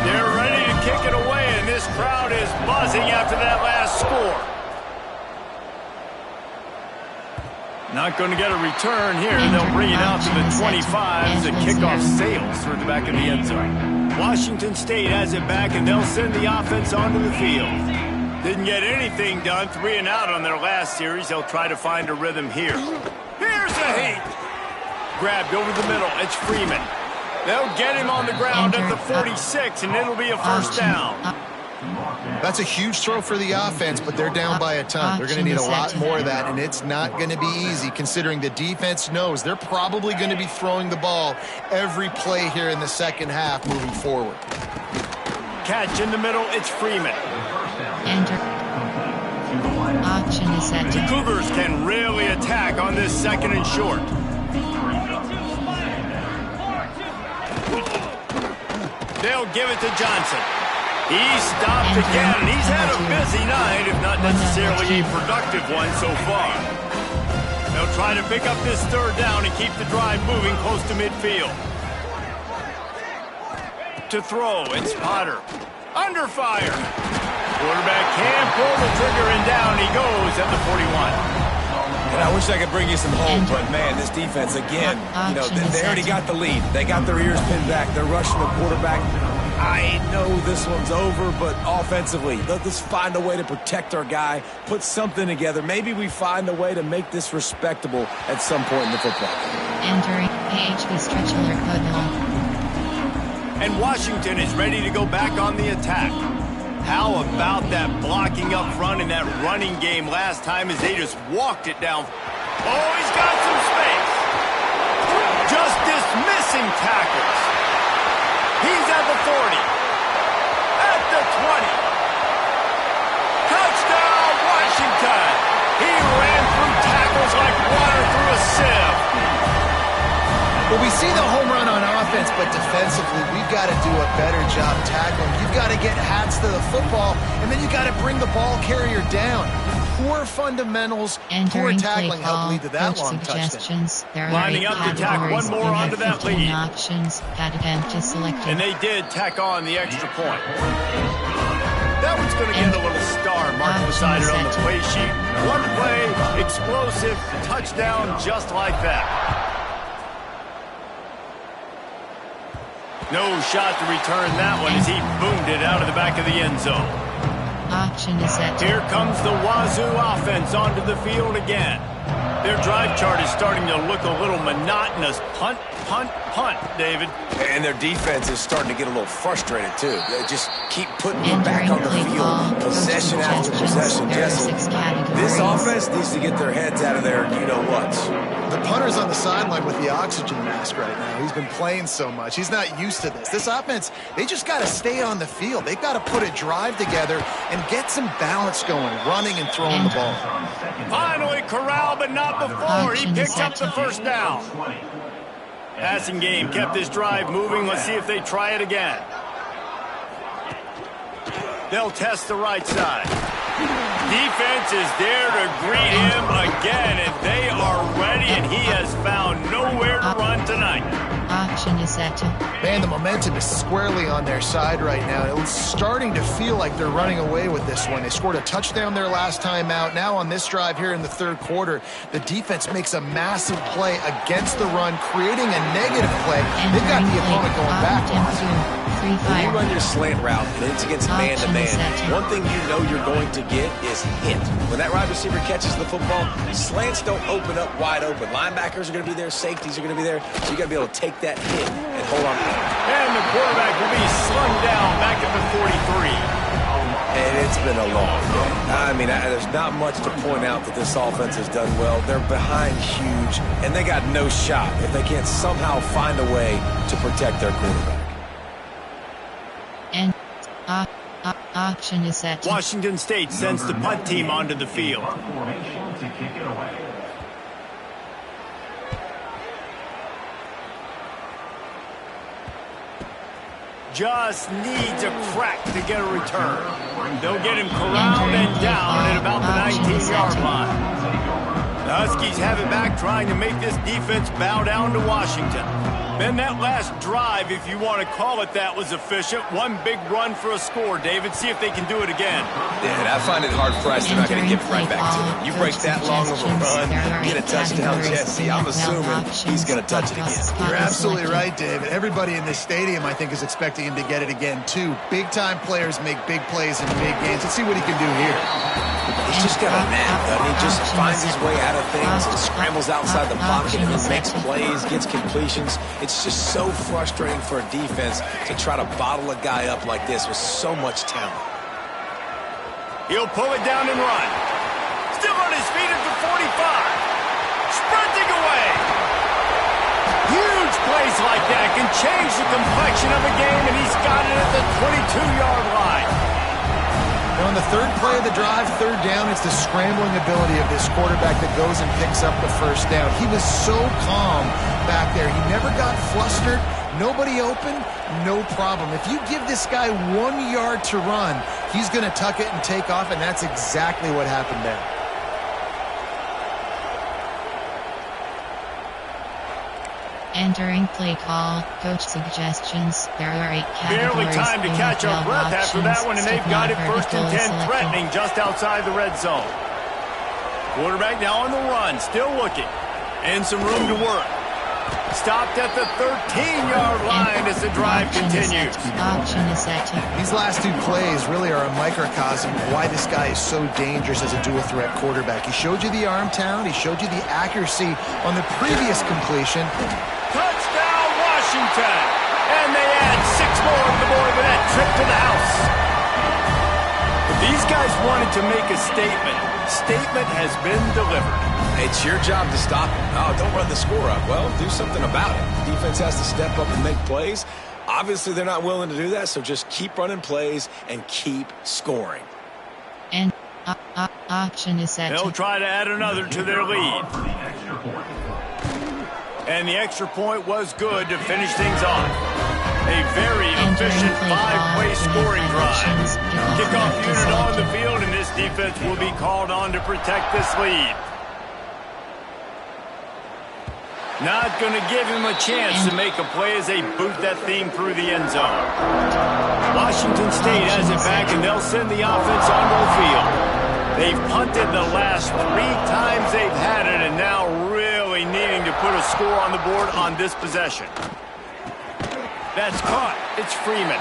They're ready to kick it away, and this crowd is buzzing after that last score. Not going to get a return here. They'll bring it out to the 25 as the kickoff sails through the back of the end zone. Washington State has it back, and they'll send the offense onto the field. Didn't get anything done. 3 and out on their last series. They'll try to find a rhythm here. Here's a hit. Grabbed over the middle. It's Freeman. They'll get him on the ground at the 46, and it'll be a first down. That's a huge throw for the offense, but they're down by a ton. They're going to need a lot more of that, and it's not going to be easy considering the defense knows they're probably going to be throwing the ball every play here in the second half moving forward. Catch in the middle, it's Freeman. Option is set. The Cougars can really attack on this second and short. They'll give it to Johnson. He's stopped again, and he's had a busy night, if not necessarily a productive one so far. They'll try to pick up this third down and keep the drive moving close to midfield. To throw, it's Potter. Under fire. Quarterback can't pull the trigger, and down he goes at the 41. And I wish I could bring you some hope, but man, this defense, again, they already got the lead. They got their ears pinned back. They're rushing the quarterback. I know this one's over, but offensively, let's find a way to protect our guy, put something together. Maybe we find a way to make this respectable at some point in the football game. Entering AHB stretch alert football. And Washington is ready to go back on the attack. How about that blocking up front in that running game last time as they just walked it down? Oh, he's got some space. Just dismissing tackles. He's at the 40. At the 20. Touchdown, Washington. He ran through tackles like water through a sieve. Well, we see the home run on offense, but defensively, we've got to do a better job tackling. You've got to get hats to the football, and then you got to bring the ball carrier down. Poor fundamentals, poor tackling help lead to that long touchdown. There lining up to tack one more onto that lead. Options, selected. And they did tack on the extra point. That one's going to get a little star marked beside it on the play sheet. One play, explosive, touchdown just like that. No shot to return that one as he boomed it out of the back of the end zone. Option is set. Here comes the Wazoo offense onto the field again. Their drive chart is starting to look a little monotonous. Punt, punt, punt, David. And their defense is starting to get a little frustrated, too. They just keep putting it back on the field, possession after possession. Jesse, this offense needs to get their heads out of their you-know-whats. The punter's on the sideline with the oxygen mask right now. He's been playing so much. He's not used to this. This offense, they just got to stay on the field. They've got to put a drive together and get some balance going, running and throwing the ball. Finally corralled, but not before. He picked up the first down. Passing game kept this drive moving. Let's see if they try it again. They'll test the right side. Defense is there to greet him again, and they are ready, and he has found nowhere to run tonight. Option is set. Man, the momentum is squarely on their side right now. It's starting to feel like they're running away with this one. They scored a touchdown their last time out. Now on this drive here in the third quarter, the defense makes a massive play against the run, creating a negative play. They've got the opponent going backwards. When you run your slant route and it's against man-to-man, one thing you know you're going to get is hit. When that wide receiver catches the football, slants don't open up wide open. Linebackers are going to be there, safeties are going to be there, so you got to be able to take that hit and hold on. And the quarterback will be slung down back at the 43. And it's been a long day. I mean, there's not much to point out that this offense has done well. They're behind huge, and they got no shot if they can't somehow find a way to protect their quarterback. And option is set. Washington State sends the punt team onto the field. Just needs a crack to get a return. They'll get him corralled and down at about the 19-yard line. The Huskies have it back, trying to make this defense bow down to Washington. Then that last drive, if you want to call it that, was efficient. One big run for a score. David, see if they can do it again. Yeah, I find it hard-pressed they're not going to give it right back to him. You break that long of a run, get a touchdown, Jesse. I'm assuming he's going to touch it again. You're absolutely right, David. Everybody in this stadium, I think, is expecting him to get it again, too. Big-time players make big plays in big games. Let's see what he can do here. He's just got a knack. He just finds his way out of things and scrambles outside the pocket and makes plays, gets completions. It's just so frustrating for a defense to try to bottle a guy up like this with so much talent. He'll pull it down and run. Still on his feet at the 45. Sprinting away. Huge plays like that can change the complexion of a game, and he's got it at the 22-yard line. Now, on the third play of the drive, third down, it's the scrambling ability of this quarterback that goes and picks up the first down. He was so calm back there. He never got flustered. Nobody open, no problem. If you give this guy 1 yard to run, he's going to tuck it and take off, and that's exactly what happened there. Entering play call, coach suggestions. There are 8 categories. Barely time to catch our breath after that one, and they've got it first and 10, threatening just outside the red zone. Quarterback now on the run, still looking. And some room to work. Stopped at the 13-yard line as the drive continues. These last 2 plays really are a microcosm of why this guy is so dangerous as a dual-threat quarterback. He showed you the arm talent. He showed you the accuracy on the previous completion. Touchdown, Washington! And they add 6 more on the board with that trip to the house. But these guys wanted to make a statement. Statement has been delivered. It's your job to stop him. Oh, don't run the score up. Well, do something about it. Defense has to step up and make plays. Obviously, they're not willing to do that, so just keep running plays and keep scoring. And option is set. They'll try to add another to their lead. And the extra point was good to finish things off. A very efficient 5-play scoring drive. Kickoff unit on the field, and this defense will be called on to protect this lead. Not going to give him a chance to make a play as they boot that thing through the end zone. Washington State has it back, and they'll send the offense onto the field. They've punted the last 3 times they've had it, and now really needing to put a score on the board on this possession. That's caught. It's Freeman.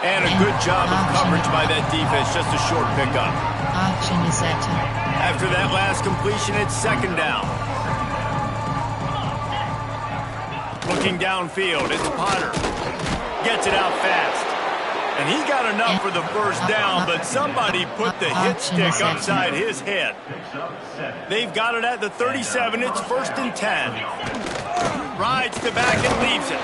And a good job of coverage by that defense. Just a short pickup. Option is set. After that last completion, it's second down. Looking downfield, it's Potter. Gets it out fast. And he got enough for the first down, but somebody put the hit stick upside his head. They've got it at the 37. It's first and 10. Rides the back and leaves it.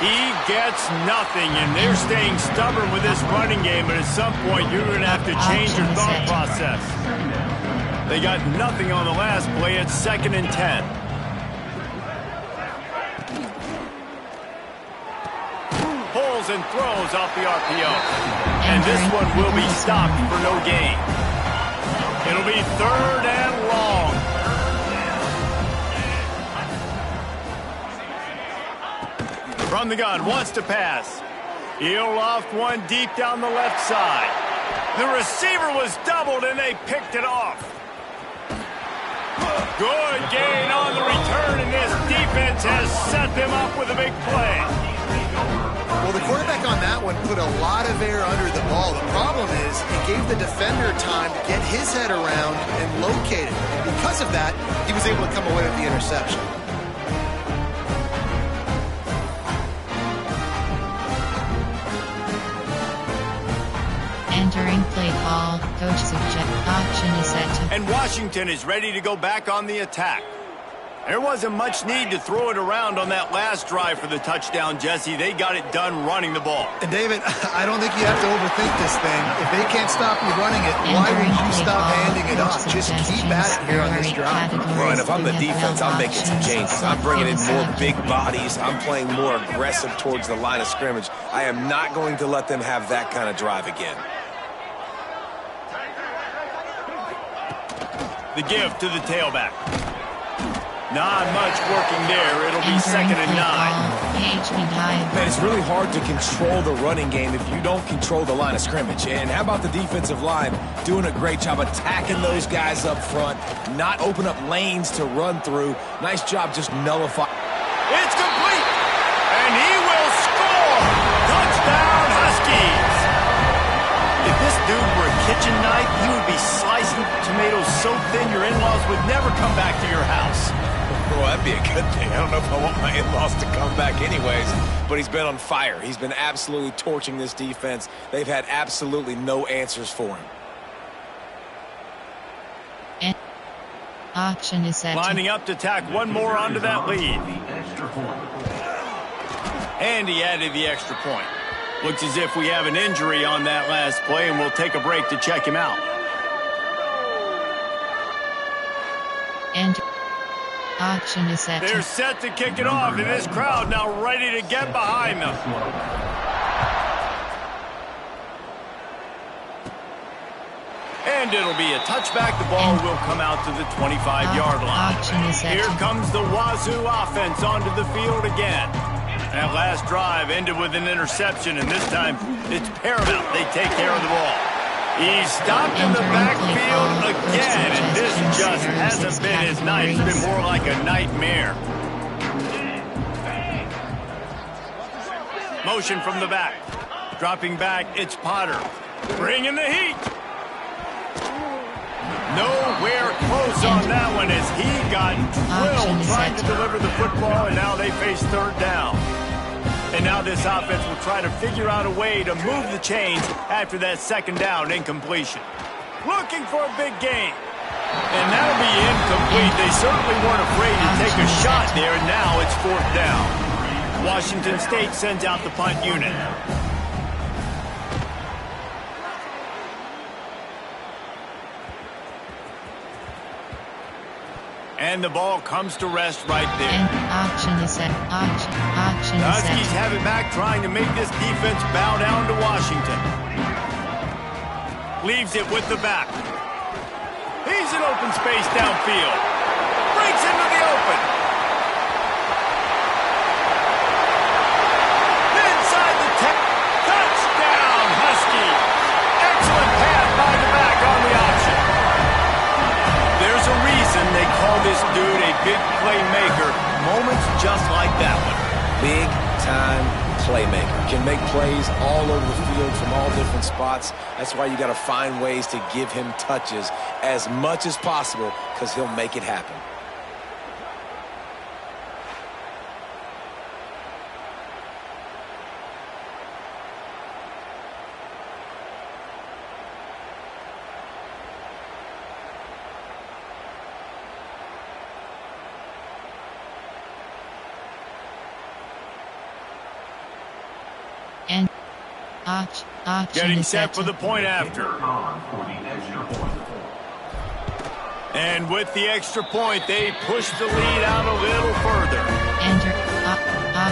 He gets nothing, and they're staying stubborn with this running game, but at some point you're going to have to change your thought process. They got nothing on the last play. It's second and 10. Pulls and throws off the RPO. And this one will be stopped for no gain. It'll be third and long. From the gun, wants to pass. He'll loft one deep down the left side. The receiver was doubled, and they picked it off. Good gain on the return, and this defense has set them up with a big play. Well, the quarterback on that one put a lot of air under the ball. The problem is it gave the defender time to get his head around and locate it. And because of that, he was able to come away with the interception. Entering play call, coach suggests option is set. And Washington is ready to go back on the attack. There wasn't much need to throw it around on that last drive for the touchdown, Jesse. They got it done running the ball. And David, I don't think you have to overthink this thing. If they can't stop you running it, why would you stop handing it off? Just keep at it here on this drive. Well, and if I'm the defense, I'm making some changes. I'm bringing in more big bodies. I'm playing more aggressive towards the line of scrimmage. I am not going to let them have that kind of drive again. The give to the tailback. Not much working there. It'll be second and 9. Man, it's really hard to control the running game if you don't control the line of scrimmage. And how about the defensive line doing a great job attacking those guys up front, not open up lanes to run through. Nice job just nullifying. It's complete. And he will score. Touchdown, Huskies. If this dude were a kitchen knife, he would be slicing tomatoes so thin your in-laws would never come back to your house. Well, that'd be a good thing. I don't know if I want my in-laws to come back anyways, but he's been on fire. He's been absolutely torching this defense. They've had absolutely no answers for him. Auction is set. Lining up to tack one more onto that lead. And he added the extra point. Looks as if we have an injury on that last play, and we'll take a break to check him out. And auction is set. They're set to kick it off, and this crowd now ready to get behind them. And it'll be a touchback. The ball will come out to the 25-yard line. Here comes the Wazoo offense onto the field again. That last drive ended with an interception, and this time it's paramount they take care of the ball. He's stopped in the backfield again, and this just hasn't been his night. It's been more like a nightmare. Motion from the back. Dropping back, it's Potter. Bringing the heat. Nowhere close on that one as he got drilled trying to deliver the football, and now they face third down. And now this offense will try to figure out a way to move the chains after that second down incompletion. Looking for a big gain. And that'll be incomplete. They certainly weren't afraid to take a shot there, and now it's fourth down. Washington State sends out the punt unit. And the ball comes to rest right there. And auction is set. Auction the is set. Huskies have it back, trying to make this defense bow down to Washington. Leaves it with the back. He's in open space downfield. Breaks into the open. Inside the 10. Touchdown, Huskies. Excellent pass by the back on the option. There's a reason they call this dude a big playmaker. Moments just like that one. Big-time playmaker. Can make plays all over the field from all different spots. That's why you got to find ways to give him touches as much as possible, because he'll make it happen. And auction Getting is set for the point after. And with the extra point, they push the lead out a little further.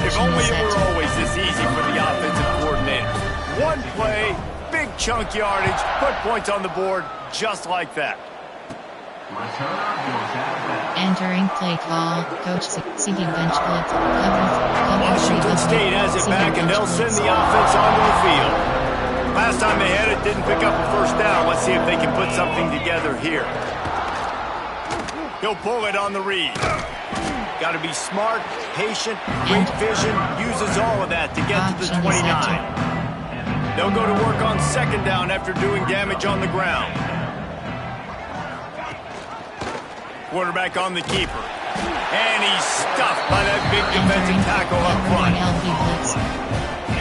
If only it were always this easy for the offensive coordinators. One play, big chunk yardage, put points on the board just like that. Entering play call, Coach Siggy bench blitz. Washington State has it back, and they'll send the offense onto the field. Last time they had it, didn't pick up a first down. Let's see if they can put something together here. He'll pull it on the read. Got to be smart, patient, great vision, uses all of that to get to the 29. They'll go to work on second down after doing damage on the ground. Quarterback on the keeper. And he's stuffed by that big defensive tackle up front.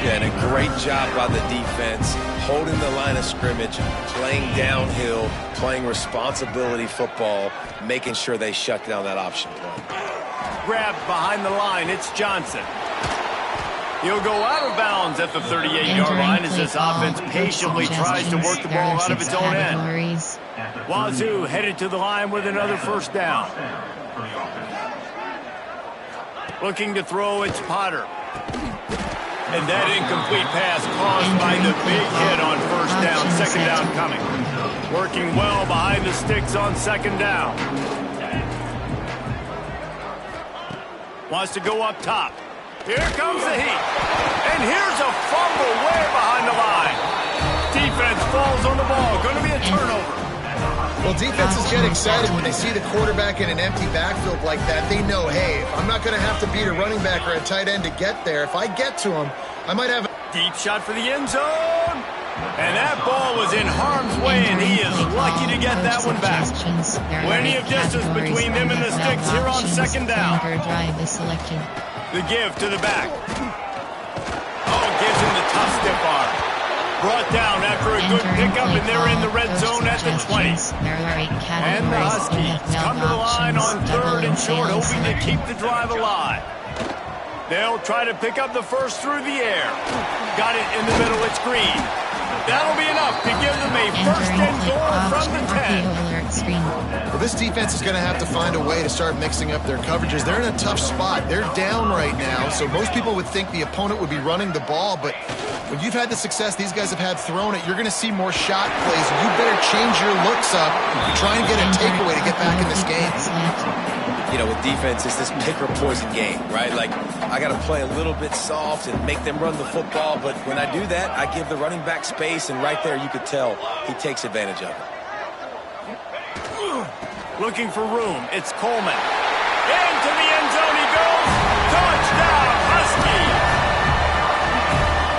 Yeah, and a great job by the defense, holding the line of scrimmage, playing downhill, playing responsibility football, making sure they shut down that option play. Grabbed behind the line, it's Johnson. He'll go out of bounds at the 38-yard line as this offense patiently tries to work the ball out of its own end. Wazoo headed to the line with another first down. Looking to throw, it's Potter. And that incomplete pass caused by the big hit on first down. Second down coming. Working well behind the sticks on second down. Wants to go up top. Here comes the heat. And here's a fumble way behind the line. Defense falls on the ball. Going to be a turnover. Well, defenses get excited when they see the quarterback in an empty backfield like that. They know, hey, if I'm not going to have to beat a running back or a tight end to get there, if I get to him, I might have a deep shot for the end zone. And that ball was in harm's way, and he is lucky to get that one back. Plenty of distance between them and the sticks here on second down. The give to the back. Oh, gives him the tough stiff arm. Brought down after a good pickup, and they're in the red zone at the 20. And the Huskies come to the line on 3rd and short, hoping to keep the drive alive. They'll try to pick up the first through the air. Got it in the middle, it's Green. That'll be enough to give them a first and goal from the 10. Well, this defense is going to have to find a way to start mixing up their coverages. They're in a tough spot. They're down right now, so most people would think the opponent would be running the ball, but when you've had the success these guys have had throwing it, you're going to see more shot plays. You better change your looks up and try and get a takeaway to get back in this game. You know, with defense, it's this pick or poison game, right? Like, I got to play a little bit soft and make them run the football, but when I do that, I give the running back space, and right there you could tell he takes advantage of it. Looking for room, it's Coleman. Into the end zone he goes. Touchdown, Husky!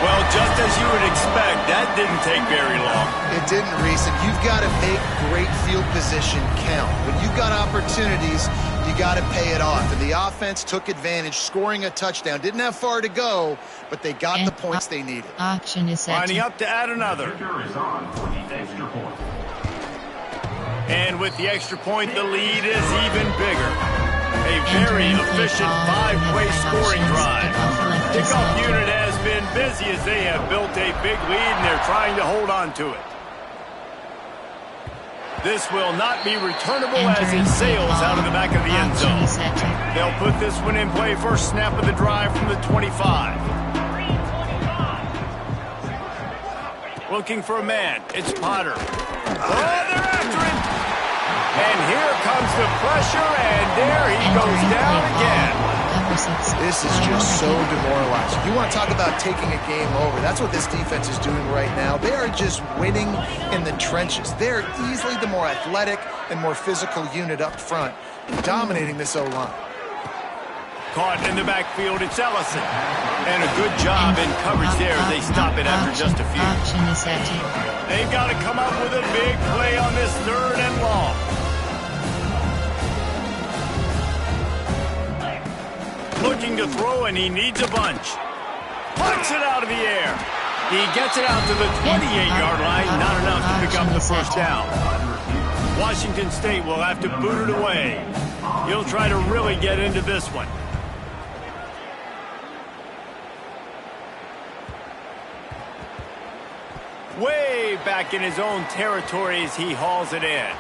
Well, just as you would expect, that didn't take very long. It didn't, Reese, and you've got to make great field position count. When you've got opportunities, you got to pay it off. And the offense took advantage, scoring a touchdown. Didn't have far to go, but they got the points they needed. Option is set. Lining up to add another. And with the extra point, the lead is even bigger. A very efficient 5-way scoring drive. Kickoff unit has been busy as they have built a big lead, and they're trying to hold on to it. This will not be returnable as it sails out of the back of the end zone. They'll put this one in play first snap of the drive from the 25. Looking for a man. It's Potter. Oh, they're after him. And here comes the pressure, and there he goes down again. This is just so demoralizing. You want to talk about taking a game over. That's what this defense is doing right now. They are just winning in the trenches. They're easily the more athletic and more physical unit up front, dominating this O-line. Caught in the backfield, it's Ellison. And a good job in coverage there. They stop it after just a few. They've got to come up with a big play on this 3rd and long. Looking to throw, and he needs a bunch. Punts it out of the air. He gets it out to the 28-yard line. Not enough to pick up the first down. Washington State will have to boot it away. He'll try to really get into this one. Way back in his own territory as he hauls it in.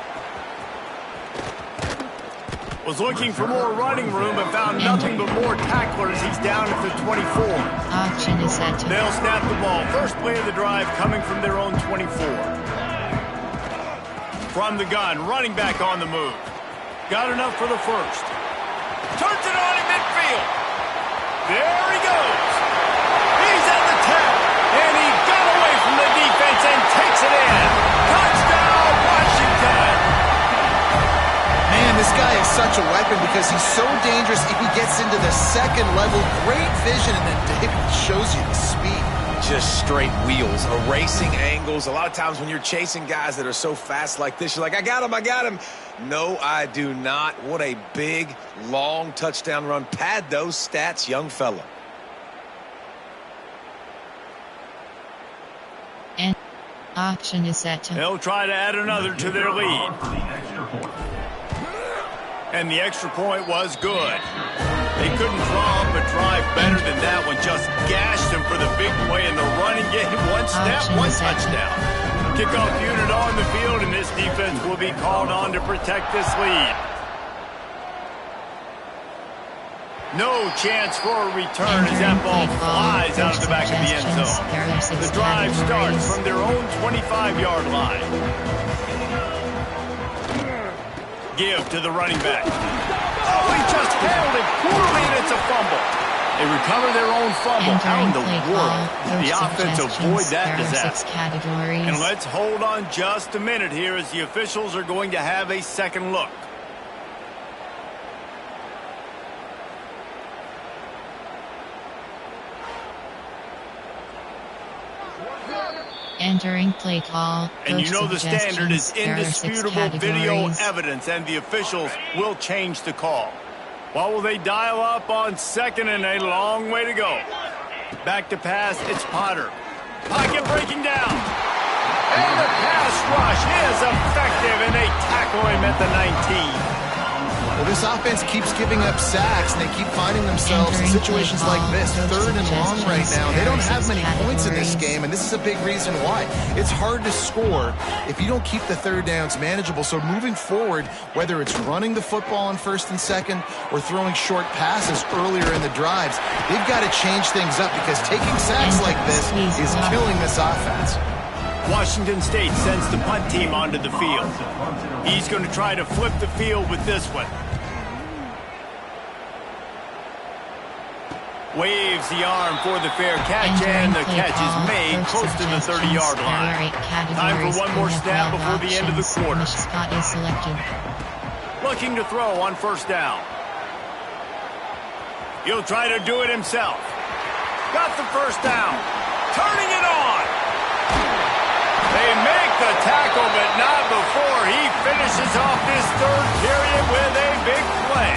Was looking for more running room but found nothing but more tacklers. He's down at the 24. Option is set. They'll snap the ball. First play of the drive coming from their own 24. From the gun, running back on the move. Got enough for the first. Turns it on in midfield. There he goes. He's at the 10. And he got away from the defense and takes it in. Touchdown, Washington. Man, this guy is such a weapon because he's so dangerous if he gets into the second level. Great vision, and then David shows you the speed. Just straight wheels, erasing angles. A lot of times when you're chasing guys that are so fast like this, you're like, I got him. No, I do not. What a big, long touchdown run. Pad those stats, young fella. And option is set. They'll try to add another to their lead. And the extra point was good. They couldn't draw up a drive better than that one. Just gashed him for the big play in the running game. One snap, one touchdown. Kickoff unit on the field, and this defense will be called on to protect this lead. No chance for a return as that ball flies out of the back of the end zone. The drive starts from their own 25-yard line. Give to the running back. Oh, he just handled it poorly, and it's a fumble. They recover their own fumble. How in the world did the offense avoid that disaster? And let's hold on just a minute here as the officials are going to have a second look. Entering play call. And you know the standard is indisputable video evidence, and the officials will change the call. What will they dial up on second and a long way to go? Back to pass, it's Potter. Pocket breaking down. And the pass rush is effective, and they tackle him at the 19. Well, this offense keeps giving up sacks, and they keep finding themselves in situations like this, 3rd and long right now. They don't have many points in this game, and this is a big reason why. It's hard to score if you don't keep the 3rd downs manageable. So moving forward, whether it's running the football on 1st and 2nd or throwing short passes earlier in the drives, they've got to change things up because taking sacks like this is killing this offense. Washington State sends the punt team onto the field. He's going to try to flip the field with this one. Waves the arm for the fair catch, and the catch is made close to the 30-yard line. Time for one more snap before the end of the quarter. Looking to throw on 1st down. He'll try to do it himself. Got the 1st down. Turning it on. They make the tackle, but not before he finishes off this 3rd period with a big play.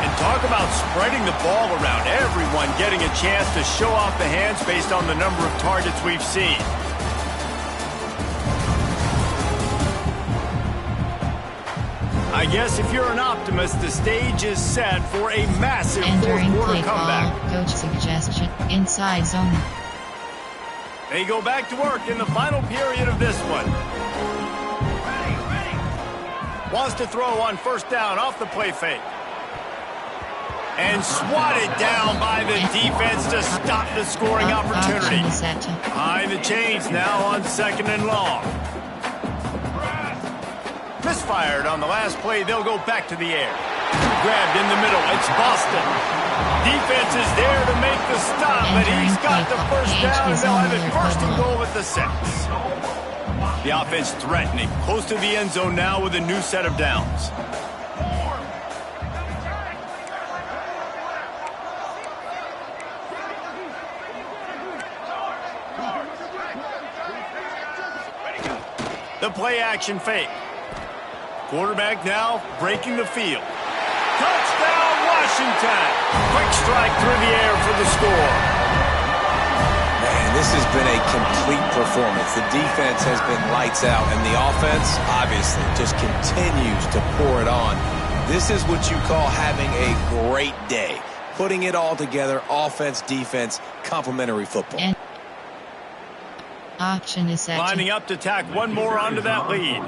And talk about spreading the ball around. Everyone getting a chance to show off the hands based on the number of targets we've seen. I guess if you're an optimist, the stage is set for a massive 4th quarter comeback. Coach suggestion, inside zone. They go back to work in the final period of this one. Wants to throw on 1st down off the play fake. And swatted down by the defense to stop the scoring opportunity. Behind the chains now on 2nd and long. Misfired on the last play. They'll go back to the air. Grabbed in the middle. It's Boston. Defense is there to make the stop, but he's got the 1st down, and they'll have it 1st and goal at the 6. The offense threatening. Close to the end zone now with a new set of downs. The play action fake. Quarterback now breaking the field. Touchdown, Washington. Quick strike through the air for the score. Man, this has been a complete performance. The defense has been lights out, and the offense, obviously, just continues to pour it on. This is what you call having a great day. Putting it all together, offense, defense, complementary football. And option is set. Lining up to tack one more onto that lead.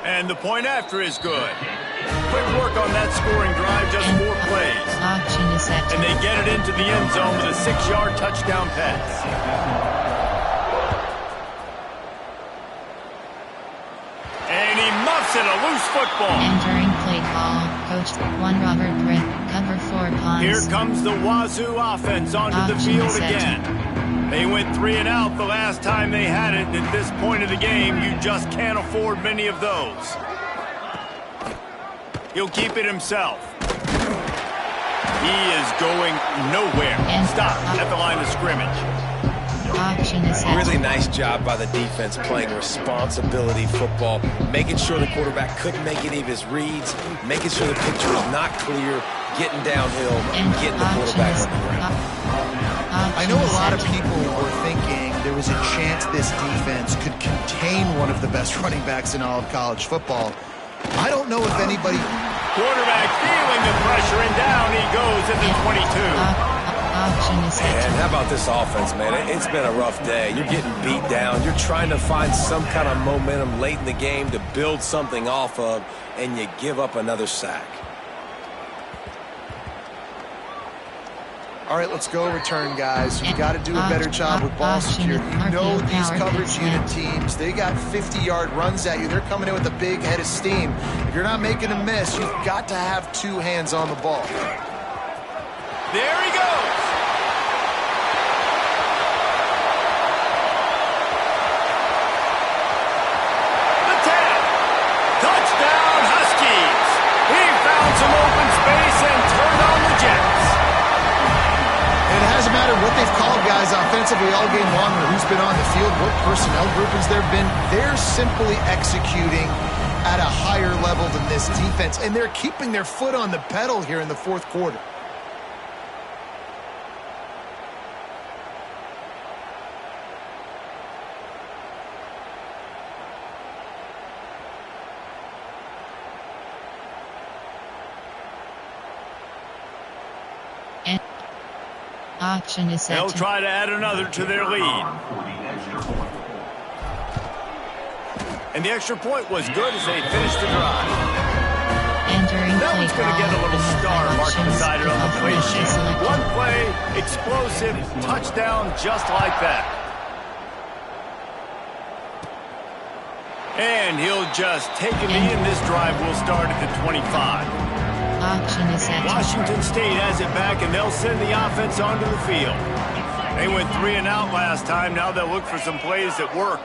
And the point after is good. Quick work on that scoring drive, just 4 plays. Option is set. And they get it into the end zone with a 6-yard touchdown pass. And he muffs it, a loose football. Entering play call, Coach 1 Robert Britt, cover 4 punts. Here comes the Wazoo offense onto the field again. They went 3 and out the last time they had it. At this point of the game, you just can't afford many of those. He'll keep it himself. He is going nowhere. Stop at the line of scrimmage. Option is set. Really nice job by the defense playing responsibility football, making sure the quarterback couldn't make any of his reads, making sure the picture was not clear, getting downhill, and getting the quarterback on the ground. I know a lot of people were thinking there was a chance this defense could contain one of the best running backs in all of college football. I don't know if anybody... Quarterback feeling the pressure, and down he goes at the 22. And how about this offense, man? It's been a rough day. You're getting beat down. You're trying to find some kind of momentum late in the game to build something off of, and you give up another sack. All right, let's go return, guys. You've got to do a better job with ball security. You know these coverage unit teams, they got 50-yard runs at you. They're coming in with a big head of steam. If you're not making a miss, you've got to have 2 hands on the ball. There he goes. The tap. Touchdown, Huskies. He found some open space and turned on the Jets. And it hasn't mattered what they've called guys offensively all game long or who's been on the field, what personnel groupings there have been. They're simply executing at a higher level than this defense, and they're keeping their foot on the pedal here in the 4th quarter. Option is set. They'll try to add another to their lead. And the extra point was good as they finished the drive. Entering that one's going to get a little star marked beside it on the play sheet. One play, explosive, touchdown just like that. And he'll just take a knee, and this drive will start at the 25. Option is set. Washington State has it back, and they'll send the offense onto the field. They went 3 and out last time. Now they'll look for some plays that work.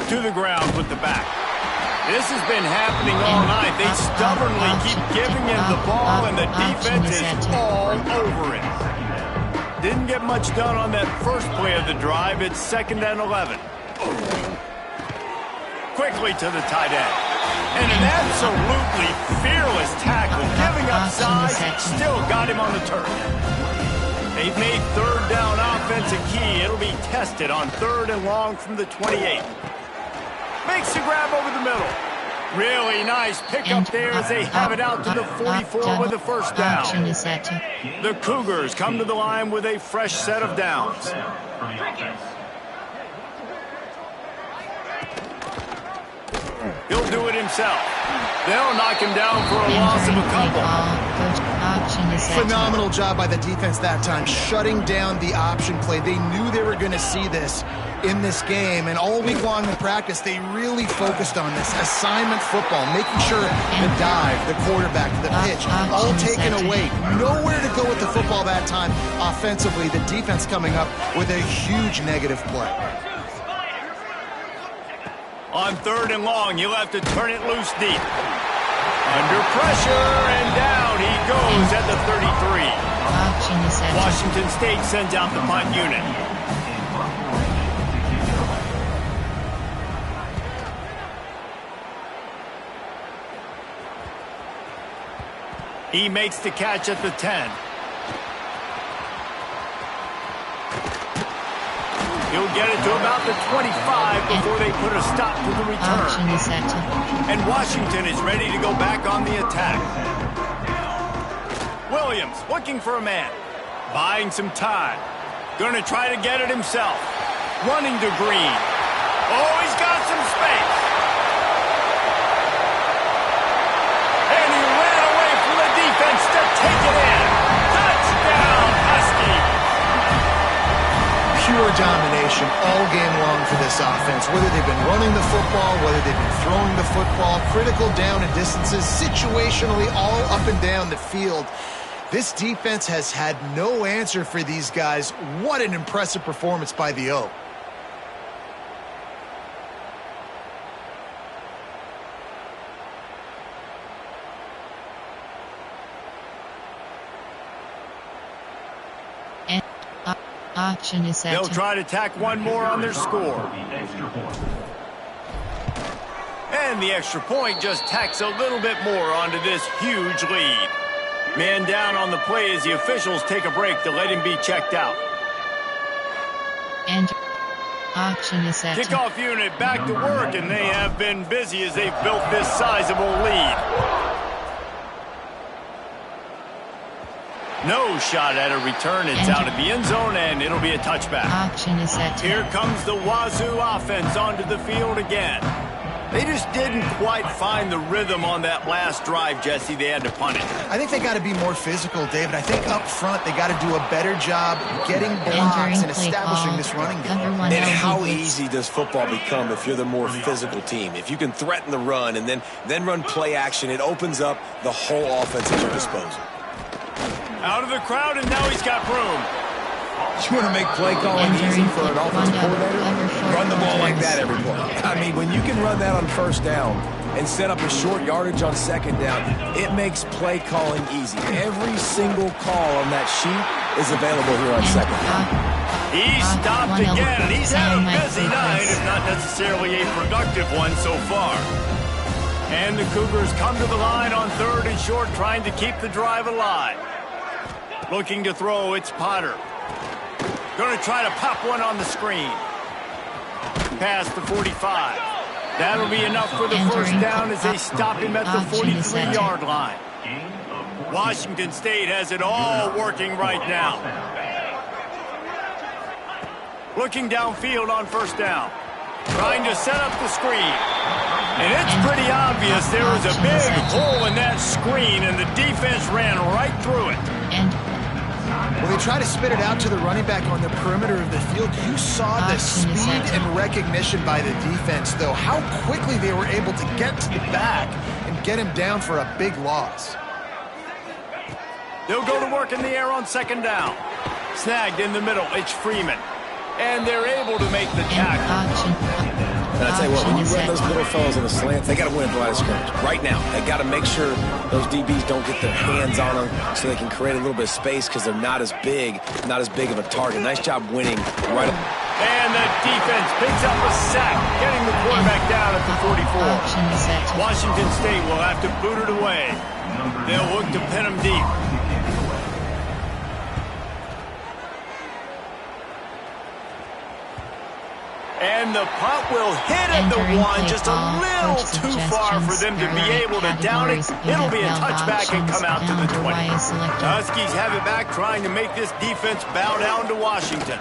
To the ground with the back. This has been happening all night. They stubbornly keep giving him the ball, and the defense is all over it. Didn't get much done on that first play of the drive. It's 2nd and 11. Quickly to the tight end. And an absolutely fearless tackle. Giving up size, still got him on the turf. They've made 3rd down offense a key. It'll be tested on 3rd and long from the 28. Makes the grab over the middle. Really nice pickup there as they have it out to the 44 with the first down. The Cougars come to the line with a fresh set of downs. He'll do it himself. They'll knock him down for a loss of a couple. Phenomenal job by the defense that time, shutting down the option play. They knew they were going to see this in this game, and all week long in practice, they really focused on this. Assignment football, making sure the dive, the quarterback, the pitch, all taken away. Nowhere to go with the football that time offensively. The defense coming up with a huge negative play. On 3rd and long, you'll have to turn it loose deep. Under pressure, and down he goes at the 33. Washington State sends out the punt unit. He makes the catch at the 10. He'll get it to about the 25 before they put a stop to the return. And Washington is ready to go back on the attack. Williams looking for a man. Buying some time. Going to try to get it himself. Running to Green. Oh, he's got some space. And he ran away from the defense to take it in. Touchdown, Husky. Pure domination all game long for this offense. Whether they've been running the football, whether they've been throwing the football, critical down and distances, situationally all up and down the field. This defense has had no answer for these guys. What an impressive performance by the O. Option is set. They'll try to tack one more on their score. And the extra point just tacks a little bit more onto this huge lead. Man down on the play as the officials take a break to let him be checked out. And option is set. Kickoff unit back to work, and they have been busy as they've built this sizable lead. No shot at a return. It's out of the end zone, and it'll be a touchback. Option is set. Here comes the Wazoo offense onto the field again. They just didn't quite find the rhythm on that last drive, Jesse. They had to punt it. I think they got to be more physical, David. I think up front they got to do a better job getting blocks and establishing this running game. And how easy does football become if you're the more physical team? If you can threaten the run and then run play action, it opens up the whole offense at your disposal. Out of the crowd, and now he's got room. You want to make play calling easy for an offensive coordinator? Run the ball like that every play. I mean, when you can run that on 1st down and set up a short yardage on 2nd down, it makes play calling easy. Every single call on that sheet is available here on 2nd down. He stopped again, and he's had a busy night, if not necessarily a productive one so far. And the Cougars come to the line on 3rd and short, trying to keep the drive alive. Looking to throw, it's Potter. Going to try to pop one on the screen. Past the 45. That'll be enough for the first down as they stop him at the 43-yard line. Washington State has it all working right now. Looking downfield on first down. Trying to set up the screen. And it's pretty obvious there was a big hole in that screen, and the defense ran right through it. Well, they try to spit it out to the running back on the perimeter of the field. You saw the speed and recognition by the defense, though. How quickly they were able to get to the back and get him down for a big loss. They'll go to work in the air on second down. Snagged in the middle, it's Freeman. And they're able to make the tackle. And I tell you what, when you run those little fellas in the slants, they got to win at the line of scrimmage. Right now, they got to make sure those DBs don't get their hands on them so they can create a little bit of space because they're not as big of a target. Nice job winning right up. And the defense picks up a sack, getting the quarterback down at the 44. Washington State will have to boot it away. They'll look to pin them deep. And the punt will hit at the one, just a little too far for them to be able to down it. It'll be a touchback and come out to the 20. The Huskies have it back, trying to make this defense bow down to Washington.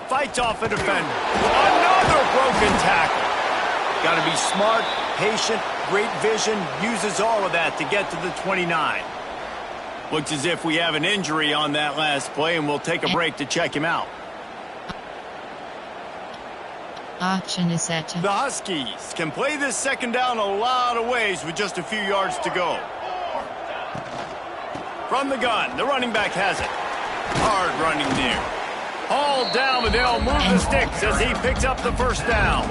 Fights off a defender. Another broken tackle. Got to be smart, patient, great vision, uses all of that to get to the 29. Looks as if we have an injury on that last play, and we'll take a break to check him out. Option is set. The Huskies can play this second down a lot of ways with just a few yards to go. From the gun, the running back has it. Hard running there. Hauled down, but they'll move the sticks as he picks up the first down.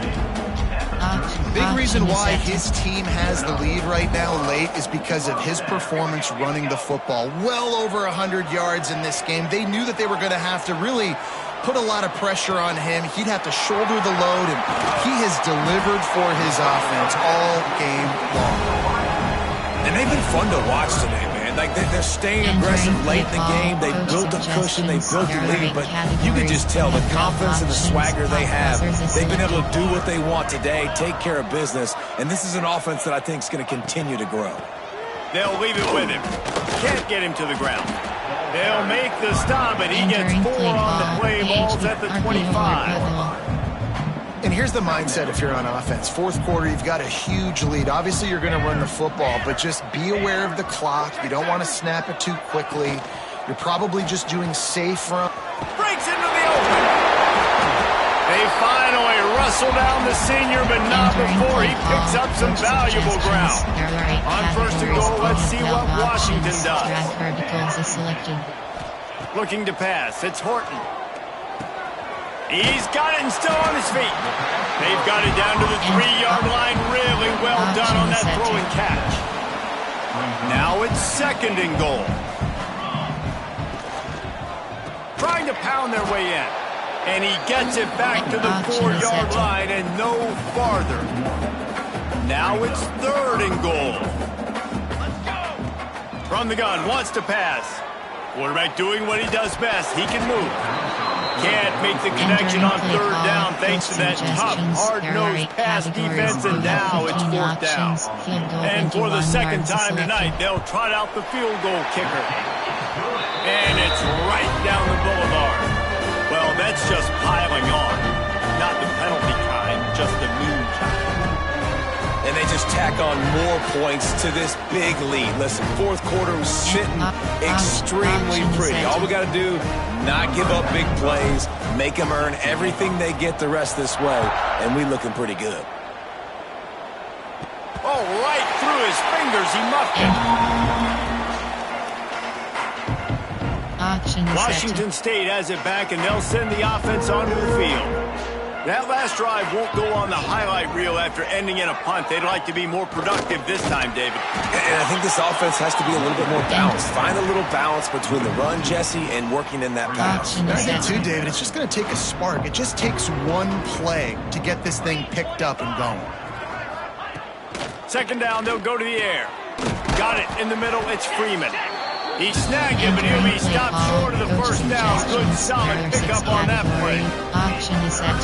Big reason why his team has the lead right now late is because of his performance running the football. Well over 100 yards in this game. They knew that they were going to have to really put a lot of pressure on him. He'd have to shoulder the load, and he has delivered for his offense all game long. And they've been fun to watch today, man. Like, they're staying aggressive late in the game. They built a cushion. They built a lead. But you can just tell the confidence and the swagger they have. They've been able to do what they want today, take care of business. And this is an offense that I think is going to continue to grow. They'll leave it with him. Can't get him to the ground. They'll make the stop, and he gets 4 on the play. Ball's at the 25. And here's the mindset if you're on offense. Fourth quarter, you've got a huge lead. Obviously, you're going to run the football, but just be aware of the clock. You don't want to snap it too quickly. You're probably just doing safe run. Breaks into the open. They finally wrestle down the senior, but not before he picks up some valuable ground. On first and goal, let's see what Washington does. Looking to pass, it's Horton. He's got it and still on his feet. They've got it down to the 3-yard line. Really well done on that throw and catch. Now it's second and goal. Trying to pound their way in. And he gets it back to the 4-yard line and no farther. Now it's third and goal. From the gun, wants to pass. Quarterback doing what he does best. He can move. Can't make the connection on third down thanks to that tough, hard-nosed pass defense, and now it's fourth down. And for the second time tonight, they'll trot out the field goal kicker. And it's right down the boulevard. Well, that's just piling on. Not the penalty kind, just the mean kind. And they just tack on more points to this big lead. Listen, fourth quarter was sitting extremely pretty. All we got to do, not give up big plays, make them earn everything they get the rest this way, and we looking pretty good. Oh, right through his fingers, he muffed it. Washington State has it back, and they'll send the offense onto the field. That last drive won't go on the highlight reel after ending in a punt. They'd like to be more productive this time, David. And I think this offense has to be a little bit more balanced. Find a little balance between the run, Jesse, and working in that pass. I think, too, David, it's just going to take a spark. It just takes one play to get this thing picked up and going. Second down, they'll go to the air. Got it in the middle, it's Freeman. He snagged him, but he'll be stopped short of the first down. Good solid pickup on that play. Auction is set.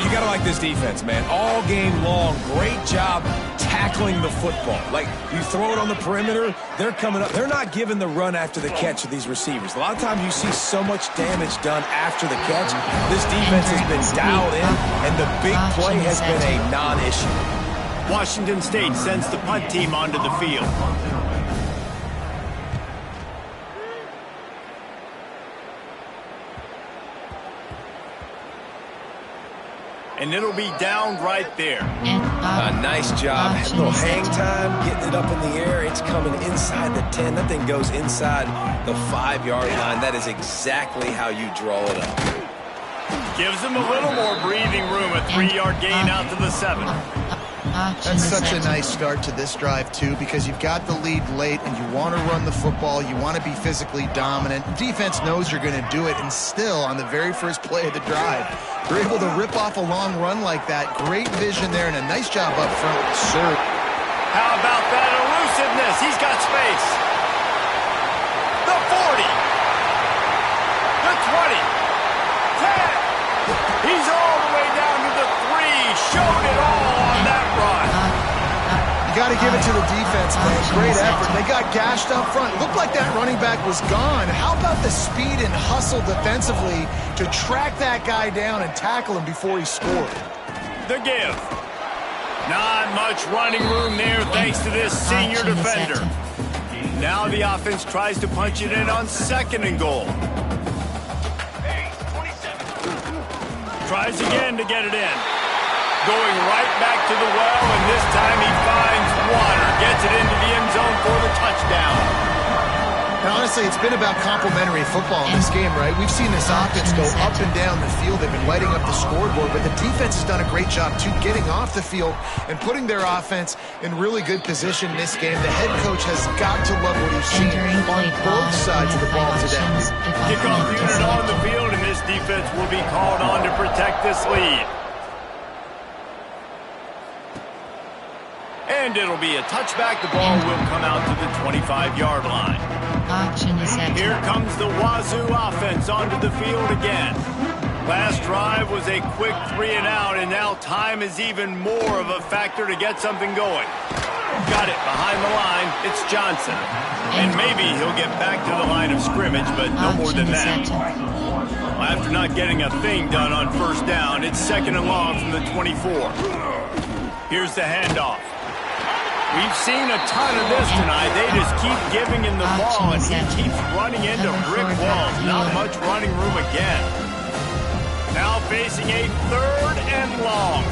You got to like this defense, man. All game long, great job tackling the football. Like, you throw it on the perimeter, they're coming up. They're not giving the run after the catch to these receivers. A lot of times you see so much damage done after the catch. This defense has been dialed in, and the big play has been a non-issue. Washington State sends the punt team onto the field. And it'll be down right there. Nice job. A little hang time, getting it up in the air. It's coming inside the 10. That thing goes inside the 5-yard line. That is exactly how you draw it up. Gives them a little more breathing room. A 3-yard gain out to the 7. That's such a nice start to this drive, too, because you've got the lead late and you want to run the football. You want to be physically dominant. Defense knows you're going to do it, and still, on the very first play of the drive, you're able to rip off a long run like that. Great vision there and a nice job up front with the serve. How about that elusiveness? He's got space. The 40. The 20. 10. He's all the way down to the 3. Showed it all on that run. You got to give it to the defense, man. Great effort. They got gashed up front. Looked like that running back was gone. How about the speed and hustle defensively to track that guy down and tackle him before he scored? The give. Not much running room there thanks to this senior defender. Now the offense tries to punch it in on 2nd and goal. Tries again to get it in. Going right back to the well, and this time he finds water. Gets it into the end zone for the touchdown. And honestly, it's been about complementary football in this game, right? We've seen this offense go up and down the field. They've been lighting up the scoreboard, but the defense has done a great job, too, getting off the field and putting their offense in really good position in this game. The head coach has got to love what he's seen on both sides of the ball today. Kickoff unit on the field, and this defense will be called on to protect this lead. And it'll be a touchback. The ball will come out to the 25-yard line. Here comes the Wazoo offense onto the field again. Last drive was a quick 3-and-out, and now time is even more of a factor to get something going. Got it behind the line. It's Johnson. And maybe he'll get back to the line of scrimmage, but no more than that. After not getting a thing done on 1st down, it's 2nd and long from the 24. Here's the handoff. We've seen a ton of this tonight. They just keep giving him the ball, and he keeps running into brick walls. Not much running room again. Now facing a 3rd and long.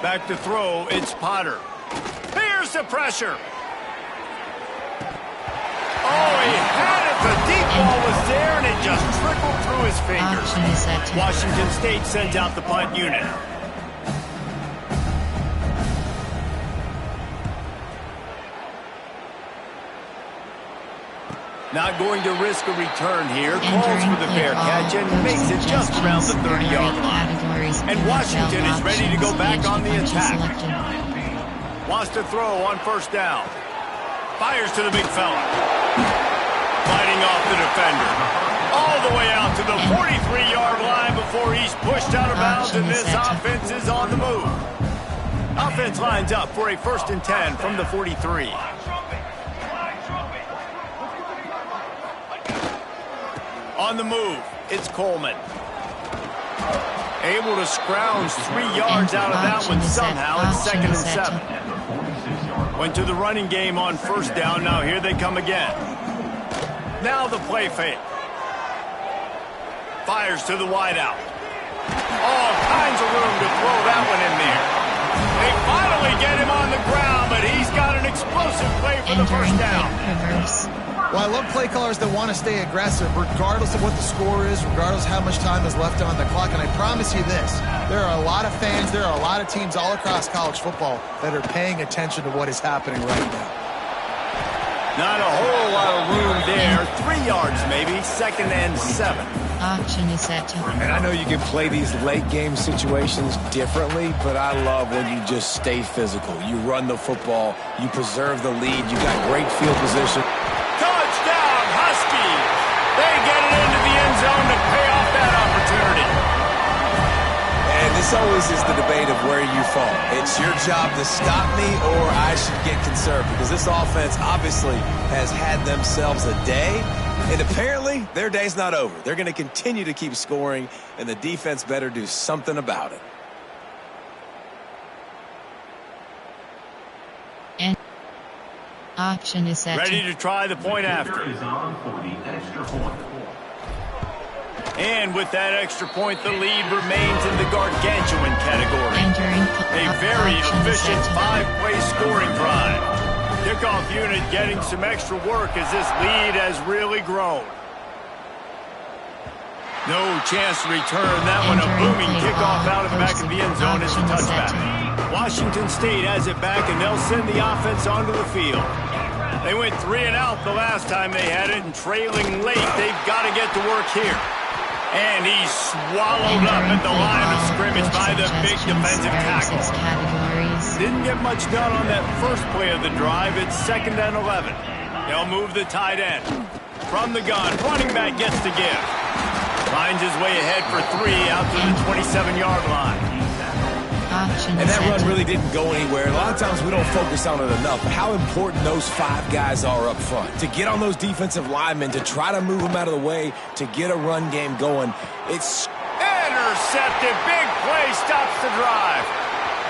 Back to throw, it's Potter. Here's the pressure. Oh, he had it. The deep ball was there, and it just trickled through his fingers. Washington State sends out the punt unit. Not going to risk a return here. Calls for the fair catch and makes it just around the 30-yard line. And Washington is ready to go back on the attack. Wants to throw on 1st down. Fires to the big fella. Fighting off the defender. All the way out to the 43-yard line before he's pushed out of bounds, and this offense is on the move. Offense lines up for a 1st and 10 from the 43. On the move, it's Coleman. Able to scrounge 3 yards out of that one somehow. It's 2nd and 7. Went to the running game on 1st down. Now here they come again. Now the play fake. Fires to the wideout. All kinds of room to throw that one in there. They finally get him on the ground, but he's got an explosive play for the 1st down. Well, I love play callers that want to stay aggressive regardless of what the score is, regardless of how much time is left on the clock. And I promise you this, there are a lot of fans, there are a lot of teams all across college football that are paying attention to what is happening right now. Not a whole lot of room there. 3 yards maybe, 2nd and 7. Auction is set. And I know you can play these late game situations differently, but I love when you just stay physical. You run the football, you preserve the lead, you got great field position. Touchdown, Huskies! They get it into the This always is the debate of where you fall. It's your job to stop me or I should get conserved, because this offense obviously has had themselves a day, and apparently their day's not over. They're going to continue to keep scoring, and the defense better do something about it. And option is set. Ready to try the point after. And with that extra point, the lead remains in the gargantuan category. A very efficient 5-play scoring drive. Kickoff unit getting some extra work as this lead has really grown. No chance to return that one. A booming kickoff out of the back of the end zone is a touchback. Washington State has it back, and they'll send the offense onto the field. They went 3 and out the last time they had it, and trailing late, they've got to get to work here. And he's swallowed up at the line of scrimmage by the big defensive tackle. Didn't get much done on that first play of the drive. It's 2nd and 11. They'll move the tight end. From the gun, running back gets to give. Finds his way ahead for 3 out to the 27-yard line. And that run really didn't go anywhere. A lot of times we don't focus on it enough, but how important those 5 guys are up front. To get on those defensive linemen, to try to move them out of the way, to get a run game going. It's intercepted. Big play stops the drive.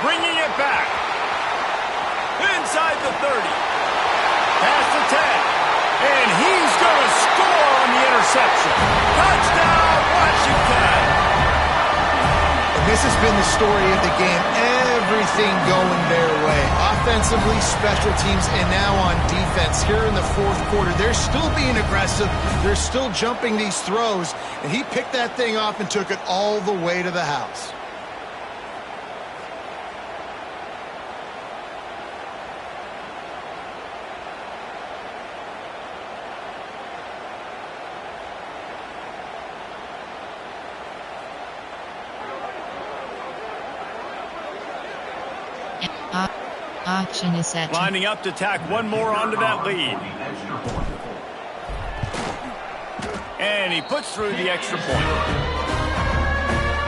Bringing it back. Inside the 30. Past the 10. And he's going to score on the interception. Touchdown, Washington. This has been the story of the game. Everything going their way. Offensively, special teams, and now on defense. Here in the 4th quarter, they're still being aggressive. They're still jumping these throws. And he picked that thing off and took it all the way to the house. Option is set. Lining up to tack one more onto that lead. And he puts through the extra point.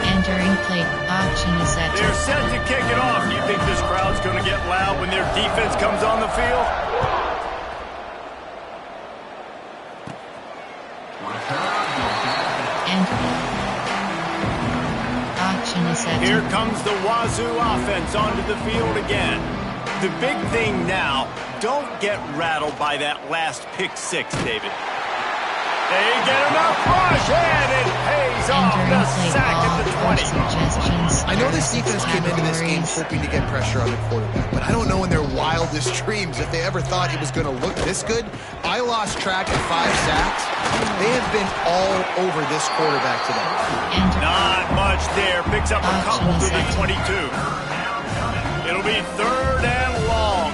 Entering play. Option is set. They're set to kick it off. Do you think this crowd's going to get loud when their defense comes on the field? Option is set. Here comes the Wazoo offense onto the field again. The big thing now, don't get rattled by that last pick 6, David. They get enough rush, and it pays off the sack at the 20. I know this defense came into this game hoping to get pressure on the quarterback, but I don't know in their wildest dreams if they ever thought he was going to look this good. I lost track at 5 sacks. They have been all over this quarterback today. Not much there. Picks up a couple to the 22. It'll be 3rd and long.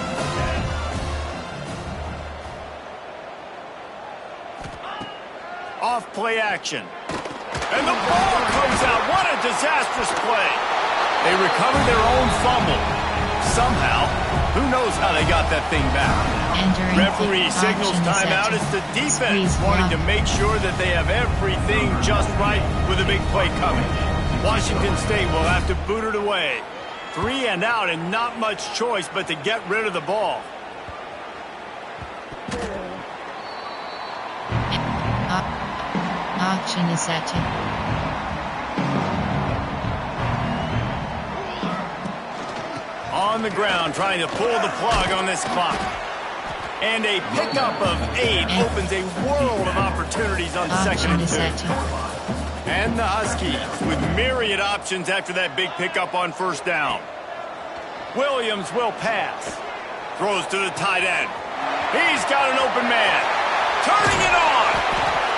Off play action. And the ball comes out. What a disastrous play. They recovered their own fumble. Somehow, who knows how they got that thing back. Referee signals timeout. It's the defense wanting to make sure that they have everything just right with a big play coming. Washington State will have to boot it away. 3 and out, and not much choice but to get rid of the ball. Option is set. On the ground, trying to pull the plug on this clock. And a pickup of 8 opens a world of opportunities on 2nd and 2. And the Huskies with myriad options after that big pickup on 1st down. Williams will pass. Throws to the tight end. He's got an open man. Turning it on.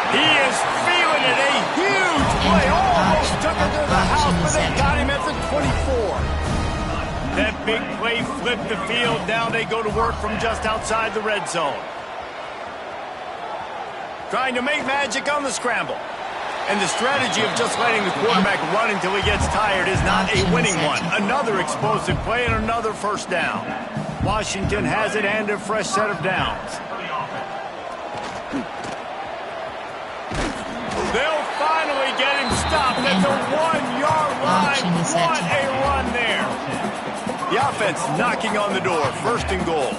He is feeling it. A huge play. Almost took it to the house, but they got him at the 24. That big play flipped the field. Now they go to work from just outside the red zone. Trying to make magic on the scramble. And the strategy of just letting the quarterback run until he gets tired is not a winning one. Another explosive play and another 1st down. Washington has it and a fresh set of downs. They'll finally get him stopped at the 1-yard line. What a run there. The offense knocking on the door. 1st and goal.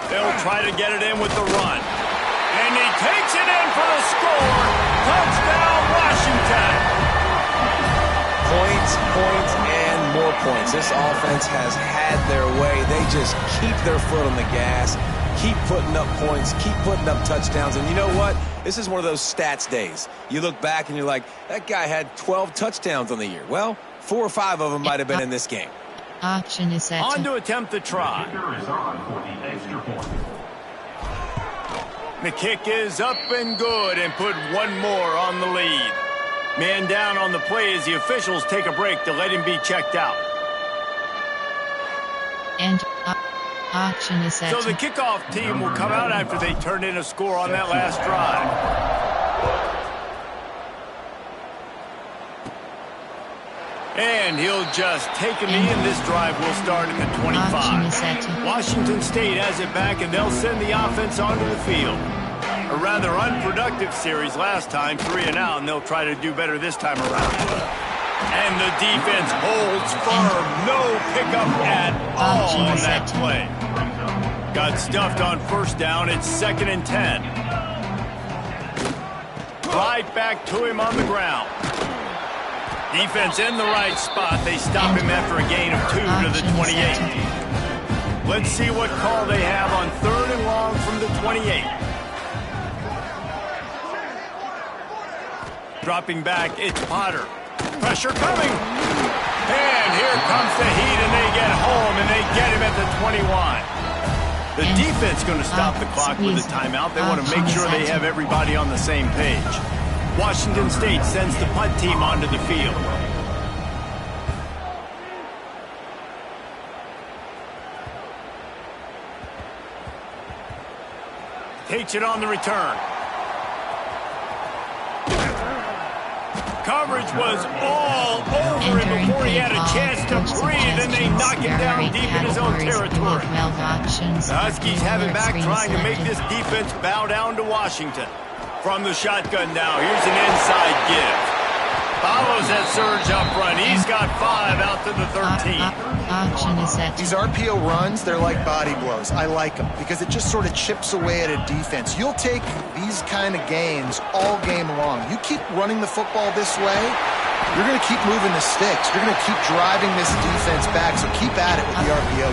They'll try to get it in with the run. And he takes it in for the score. Touchdown, Washington. Points, and more points. This offense has had their way. They just keep their foot on the gas, keep putting up points, keep putting up touchdowns. And you know what? This is one of those stats days. You look back and you're like, that guy had 12 touchdowns on the year. Well, 4 or 5 of them might have been in this game. Option is set. On to attempt the try. The kick is up and good and put one more on the lead. Man down on the play as the officials take a break to let him be checked out. And option is set. So the kickoff team will come out after they turn in a score on that last drive. And he'll just take a knee, and this drive will start at the 25. Washington State has it back, and they'll send the offense onto the field. A rather unproductive series last time, 3 and out, and they'll try to do better this time around. And the defense holds firm. No pickup at all on that play. Got stuffed on 1st down. It's 2nd and 10. Right back to him on the ground. Defense in the right spot. They stop him after a gain of 2 to the 28. Let's see what call they have on 3rd and long from the 28. Dropping back, it's Potter. Pressure coming. And here comes the heat, and they get home, and they get him at the 21. The defense going to stop the clock with a timeout. They want to make sure they have everybody on the same page. Washington State sends the punt team onto the field. Takes it on the return. Coverage was all over him before he had a chance to breathe, and they knock him down deep in his own territory. The Huskies have it back, trying to make this defense bow down to Washington. From the shotgun now, here's an inside give. Follows that surge up front. He's got 5 out to the 13. These RPO runs, they're like body blows. I like them because it just sort of chips away at a defense. You'll take these kind of gains all game long. You keep running the football this way, you're going to keep moving the sticks. You're going to keep driving this defense back, so keep at it with the RPO.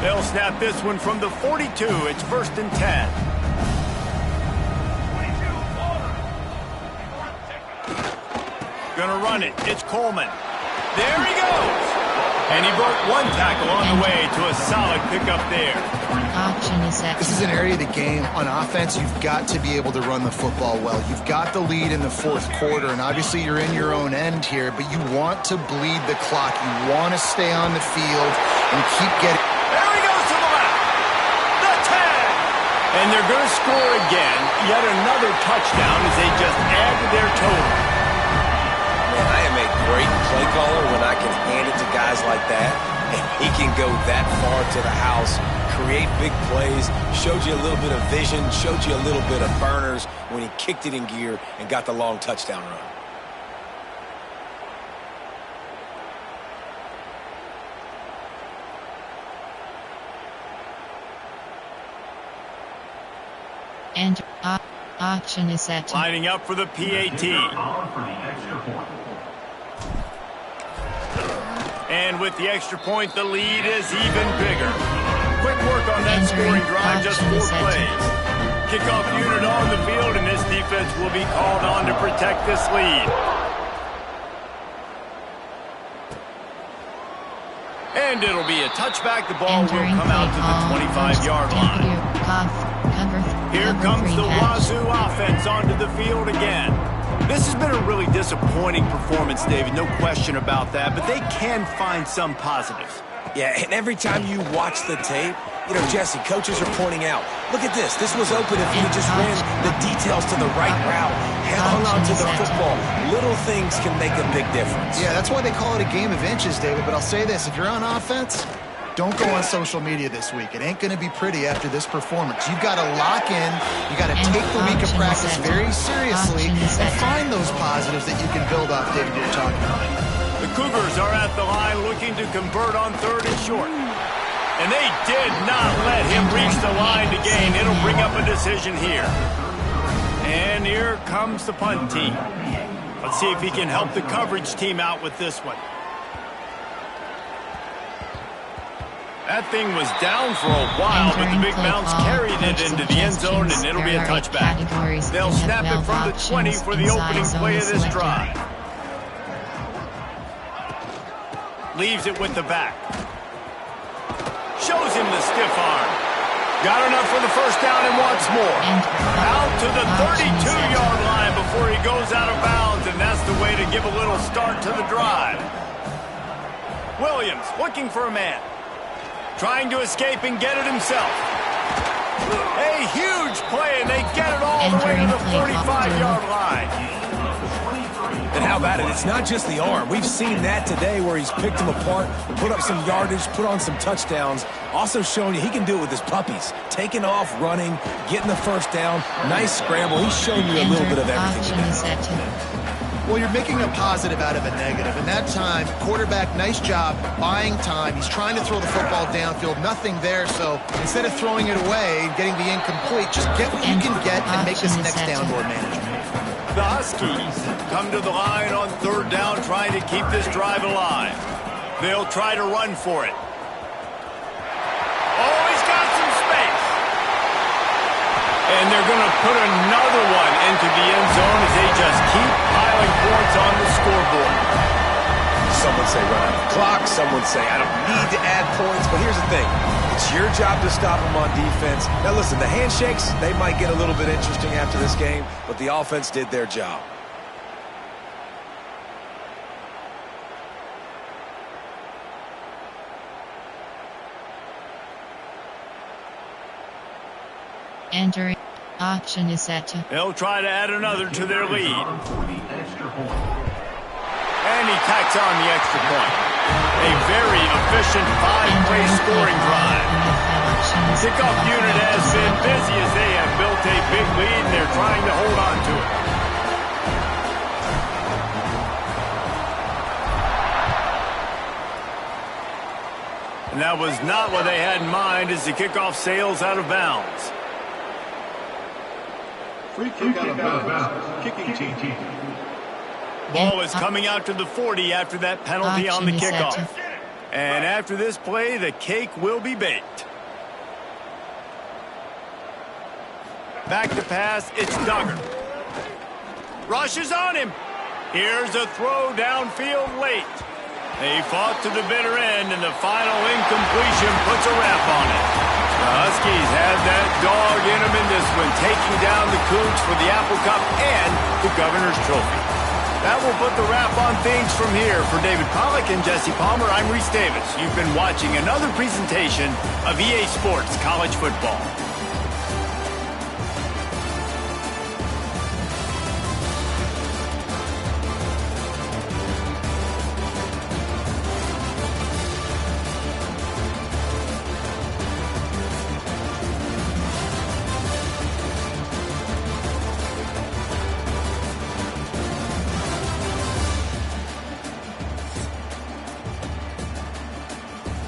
They'll snap this one from the 42. It's 1st and 10. Gonna run it. It's Coleman. There he goes. And he broke 1 tackle on the way to a solid pickup there. This is an area of the game on offense. You've got to be able to run the football well. You've got the lead in the 4th quarter, and obviously you're in your own end here, but you want to bleed the clock. You want to stay on the field and keep getting... There he goes to the left. The tag. And they're going to score again. Yet another touchdown as they just add to their total. I am a great play caller when I can hand it to guys like that, and he can go that far to the house, create big plays, showed you a little bit of vision, showed you a little bit of burners when he kicked it in gear and got the long touchdown run. And option is set. Lining up for the PAT. And with the extra point, the lead is even bigger. Quick work on that scoring drive, just 4 plays. Kickoff unit on the field, and this defense will be called on to protect this lead. And it'll be a touchback. The ball will come out to the 25-yard line. Here comes the Wazoo offense onto the field again. This has been a really disappointing performance, David, no question about that, but they can find some positives. Yeah, and every time you watch the tape, you know, Jesse, coaches are pointing out, look at this. This was open if you just ran the details to the right route, hung on to the football. Little things can make a big difference. Yeah, that's why they call it a game of inches, David, but I'll say this. If you're on offense, don't go on social media this week. It ain't going to be pretty after this performance. You've got to lock in. You got to take the week of practice very seriously and find those positives that you can build off, David, you're talking about. The Cougars are at the line looking to convert on 3rd and short. And they did not let him reach the line to gain. It'll bring up a decision here. And here comes the punt team. Let's see if he can help the coverage team out with this one. That thing was down for a while, but the big bounce carried it into the end zone, and it'll be a touchback. They'll snap it from the 20 for the opening play of this drive. Leaves it with the back. Shows him the stiff arm. Got enough for the first down and wants more. Out to the 32-yard line before he goes out of bounds, and that's the way to give a little start to the drive. Williams looking for a man. Trying to escape and get it himself. A huge play, and they get it all the way to the 45-yard line. And how about it? It's not just the arm. We've seen that today where he's picked them apart, put up some yardage, put on some touchdowns. Also showing you he can do it with his puppies. Taking off, running, getting the first down. Nice scramble. He's shown you a little bit of everything today. Well, you're making a positive out of a negative. And that time, quarterback, nice job buying time. He's trying to throw the football downfield. Nothing there. So instead of throwing it away and getting the incomplete, just get what you can get and make this next down more manageable. The Huskies come to the line on 3rd down, trying to keep this drive alive. They'll try to run for it. Oh, he's got some space. And they're going to put another one into the end zone as they just keep piling points on the scoreboard. Some would say run out the clock. Some would say I don't need to add points. But here's the thing. It's your job to stop them on defense. Now, listen, the handshakes, they might get a little bit interesting after this game, but the offense did their job. Entering. Auction is set to. They'll try to add another to their lead. And he tacks on the extra point. A very efficient 5-play scoring drive. Kickoff unit has been busy as they have built a big lead, and they're trying to hold on to it. And that was not what they had in mind as the kickoff sails out of bounds. Free kick out of bounds. Kicking team. Ball is coming out to the 40 after that penalty on the kickoff. And after this play, the cake will be baked. Back to pass, it's Duggar. Rushes on him. Here's a throw downfield late. They fought to the bitter end, and the final incompletion puts a wrap on it. The Huskies have that dog in them in this one, taking down the Cougs for the Apple Cup and the Governor's Trophy. That will put the wrap on things from here. For David Pollack and Jesse Palmer, I'm Reese Davis. You've been watching another presentation of EA Sports College Football.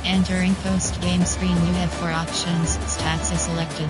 Entering post-game screen, you have 4 options. Stats is selected.